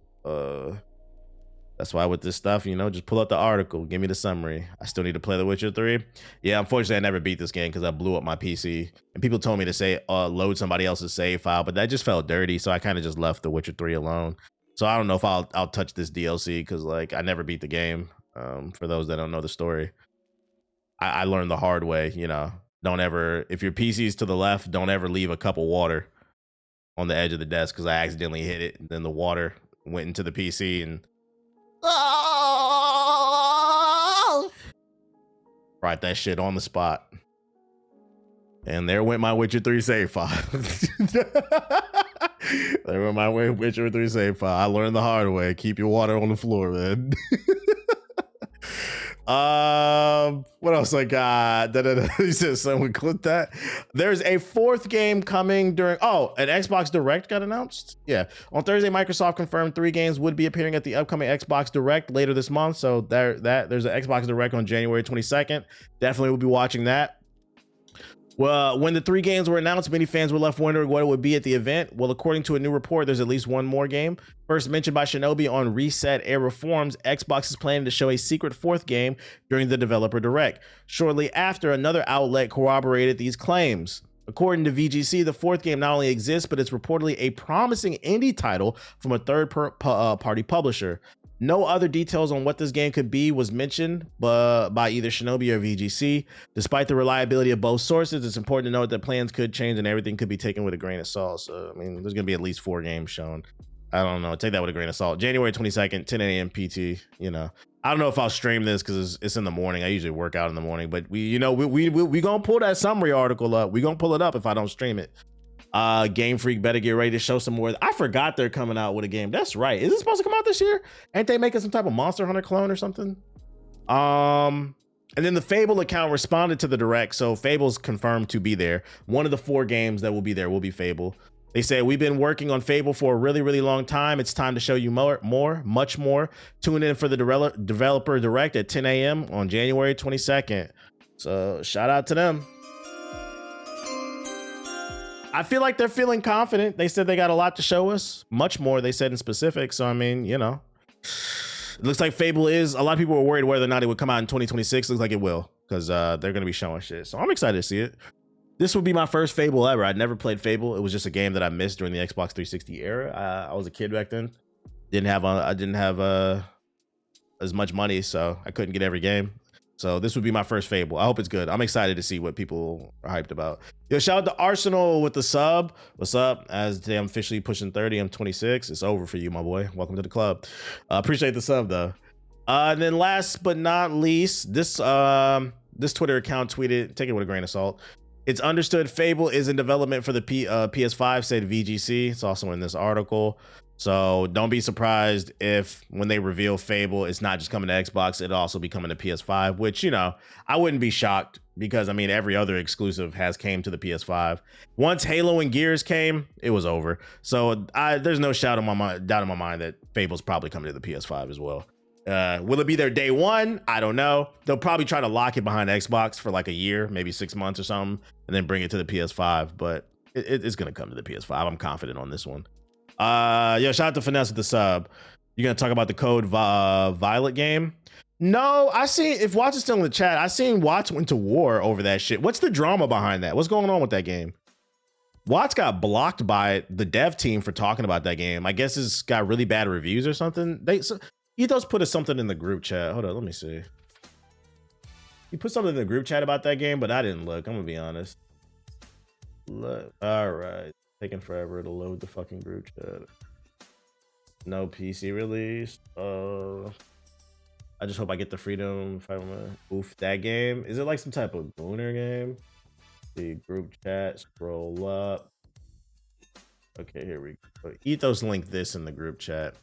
S1: That's why with this stuff, you know, just pull up the article. Give me the summary. I still need to play The Witcher 3. Yeah, unfortunately, I never beat this game because I blew up my PC. And people told me to say load somebody else's save file, but that just felt dirty. So I kind of just left The Witcher 3 alone. So I don't know if I'll touch this DLC because like I never beat the game. For those that don't know the story, I learned the hard way, you know. Don't ever, if your PC's to the left, don't ever leave a cup of water on the edge of the desk because I accidentally hit it. And then the water went into the PC and brought that shit on the spot. And there went my Witcher 3 save file. There went my Witcher 3 save file. I learned the hard way. Keep your water on the floor, man. What else I got? He says someone clip that. There's a fourth game coming during an Xbox Direct got announced. Yeah. On Thursday, Microsoft confirmed 3 games would be appearing at the upcoming Xbox Direct later this month. So there's an Xbox Direct on January 22nd. Definitely will be watching that. Well, when the 3 games were announced, many fans were left wondering what it would be at the event. Well, according to a new report, there's at least one more game. First mentioned by Shinobi on Reset Era Forums, Xbox is planning to show a secret 4th game during the developer direct. Shortly after, another outlet corroborated these claims. According to VGC, the 4th game not only exists, but it's reportedly a promising indie title from a third-party publisher. No other details on what this game could be was mentioned by either Shinobi or VGC. Despite the reliability of both sources, it's important to note that plans could change and everything could be taken with a grain of salt. So, I mean, there's going to be at least 4 games shown. I don't know. Take that with a grain of salt. January 22nd, 10 a.m. PT, you know. I don't know if I'll stream this because it's in the morning. I usually work out in the morning. But, we going to pull that summary article up. We're going to pull it up if I don't stream it. Game Freak better get ready to show some more. I forgot they're coming out with a game. That's right. Is it supposed to come out this year? Ain't they making some type of Monster Hunter clone or something? And then the Fable account responded to the direct, so Fable's confirmed to be there. One of the 4 games that will be there will be Fable. They say, we've been working on Fable for a really, really long time. It's time to show you much more. Tune in for the developer direct at 10 a.m. on January 22nd. So shout out to them. I feel like they're feeling confident. They said they got a lot to show us. Much more, they said in specific. So, I mean, you know. It looks like Fable is... A lot of people were worried whether or not it would come out in 2026. Looks like it will. Because they're going to be showing shit. So, I'm excited to see it. This would be my first Fable ever. I'd never played Fable. It was just a game that I missed during the Xbox 360 era. I was a kid back then. I didn't have as much money, so I couldn't get every game. So this would be my first Fable. I hope it's good. I'm excited to see what people are hyped about. Yo, shout out to Arsenal with the sub. What's up? As today I'm officially pushing 30. I'm 26. It's over for you, my boy. Welcome to the club. Appreciate the sub though. And then last but not least, this Twitter account tweeted, take it with a grain of salt. It's understood Fable is in development for the PS5, said VGC. It's also in this article. So don't be surprised if when they reveal Fable, it's not just coming to Xbox, it'll also be coming to PS5, which, you know, I wouldn't be shocked because, I mean, every other exclusive has came to the PS5. Once Halo and Gears came, it was over. So there's no doubt in my mind that Fable's probably coming to the PS5 as well. Will it be there day one? I don't know. They'll probably try to lock it behind Xbox for like a year, maybe 6 months or something, and then bring it to the PS5. But it's going to come to the PS5. I'm confident on this one. Yo, shout out to Finesse with the sub. You're gonna talk about the Code Violet game? No, I seen, if Watts is still in the chat, I seen Watts went to war over that shit. What's the drama behind that? What's going on with that game? Watts got blocked by the dev team for talking about that game. I guess it's got really bad reviews or something. Ethos put something in the group chat. Hold on, let me see. He put something in the group chat about that game, but I didn't look. I'm gonna be honest. Look, all right. Taking forever to load the fucking group chat. No PC release. I just hope I get the freedom if I oof that game. Is it like some type of booner game? The group chat, scroll up. Okay, here we go. Ethos linked this in the group chat.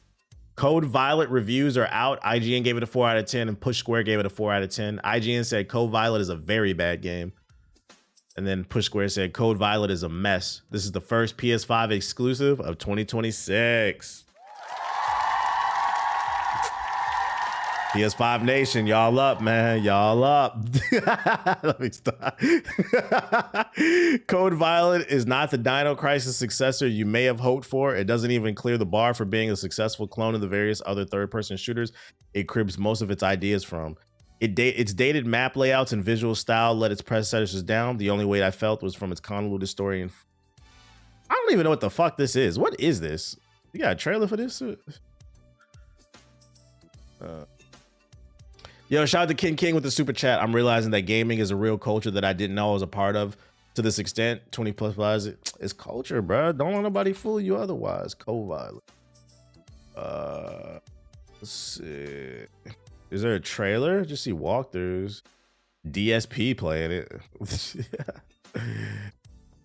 S1: Code Violet reviews are out. IGN gave it a 4 out of 10 and Push Square gave it a 4 out of 10. IGN said Code Violet is a very bad game. And then Push Square said Code Violet is a mess. This is the first PS5 exclusive of 2026. PS5 Nation, y'all up, man. Y'all up. Let me stop. Code Violet is not the Dino Crisis successor you may have hoped for. It doesn't even clear the bar for being a successful clone of the various other third-person shooters it cribs most of its ideas from. Its dated map layouts and visual style let its predecessors down. The only weight I felt was from its convoluted story. And I don't even know what the fuck this is. What is this? You got a trailer for this? Yo, shout out to King with the super chat. I'm realizing that gaming is a real culture that I didn't know I was a part of to this extent. 20 plus lives, it's culture, bro. Don't let nobody fool you otherwise. Code Violet. Let's see. Is there a trailer? Just see walkthroughs. DSP playing it.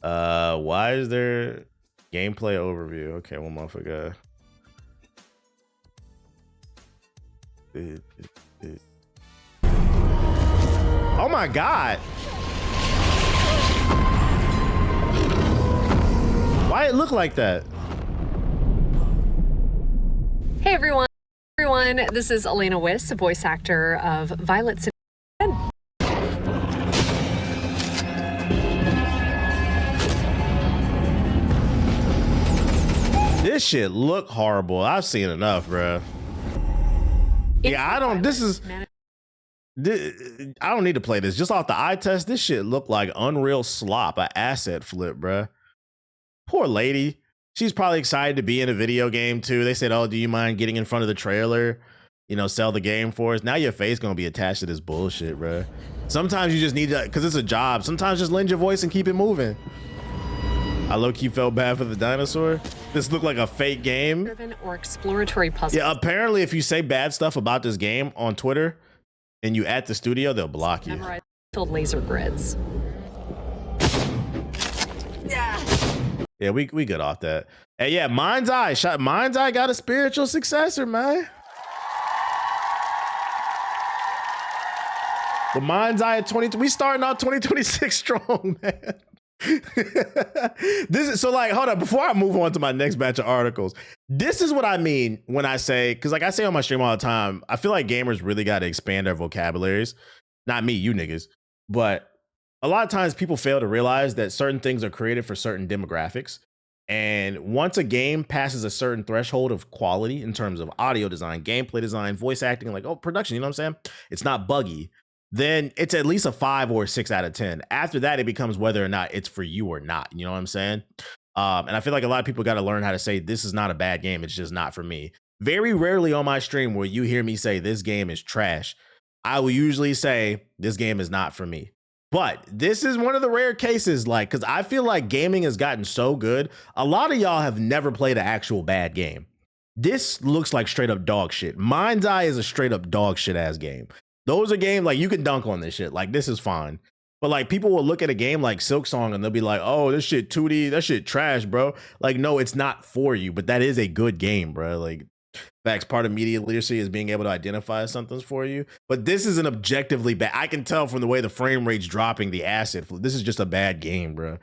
S1: Why is there gameplay overview? Okay, one motherfucker. Oh my god. Why it look like that?
S3: Hey everyone. This is Elena Wiss, voice actor of Violet City.
S1: This shit look horrible. I've seen enough, bro. Yeah, I don't need to play this. Just off the eye test, this shit look like Unreal slop, an asset flip, bro. Poor lady. She's probably excited to be in a video game too. They said, oh, do you mind getting in front of the trailer? You know, sell the game for us. Now your face gonna be attached to this bullshit, bro. Sometimes you just need to, because it's a job. Sometimes just lend your voice and keep it moving. I low-key felt bad for the dinosaur. This looked like a fake game.
S3: Or exploratory puzzles.
S1: Yeah, apparently if you say bad stuff about this game on Twitter and you at the studio, they'll block you.
S3: Filled laser grids.
S1: Yeah, we good off that. Hey, yeah, Mind's Eye got a spiritual successor, man. The Mind's Eye at 20. We starting out 2026 strong, man. This is so like, hold up, before I move on to my next batch of articles, this is what I mean when I say, because like I say on my stream all the time, I feel like gamers really got to expand their vocabularies. Not me, you niggas, but a lot of times people fail to realize that certain things are created for certain demographics. And once a game passes a certain threshold of quality in terms of audio design, gameplay design, voice acting, like, oh, production, you know what I'm saying? It's not buggy. Then it's at least a 5 or 6 out of 10. After that, it becomes whether or not it's for you or not. You know what I'm saying? And I feel like a lot of people got to learn how to say, this is not a bad game. It's just not for me. Very rarely on my stream will you hear me say this game is trash. I will usually say this game is not for me. But this is one of the rare cases, like, because I feel like gaming has gotten so good. A lot of y'all have never played an actual bad game. This looks like straight up dog shit. Mind's Eye is a straight up dog shit ass game. Those are games like you can dunk on this shit. Like, this is fine. But like, people will look at a game like Silksong and they'll be like, oh, this shit 2D, that shit trash, bro. Like, no, it's not for you, but that is a good game, bro. Like, facts, part of media literacy is being able to identify if something's for you. But this is an objectively bad. I can tell from the way the frame rate's dropping, the acid. This is just a bad game, bro.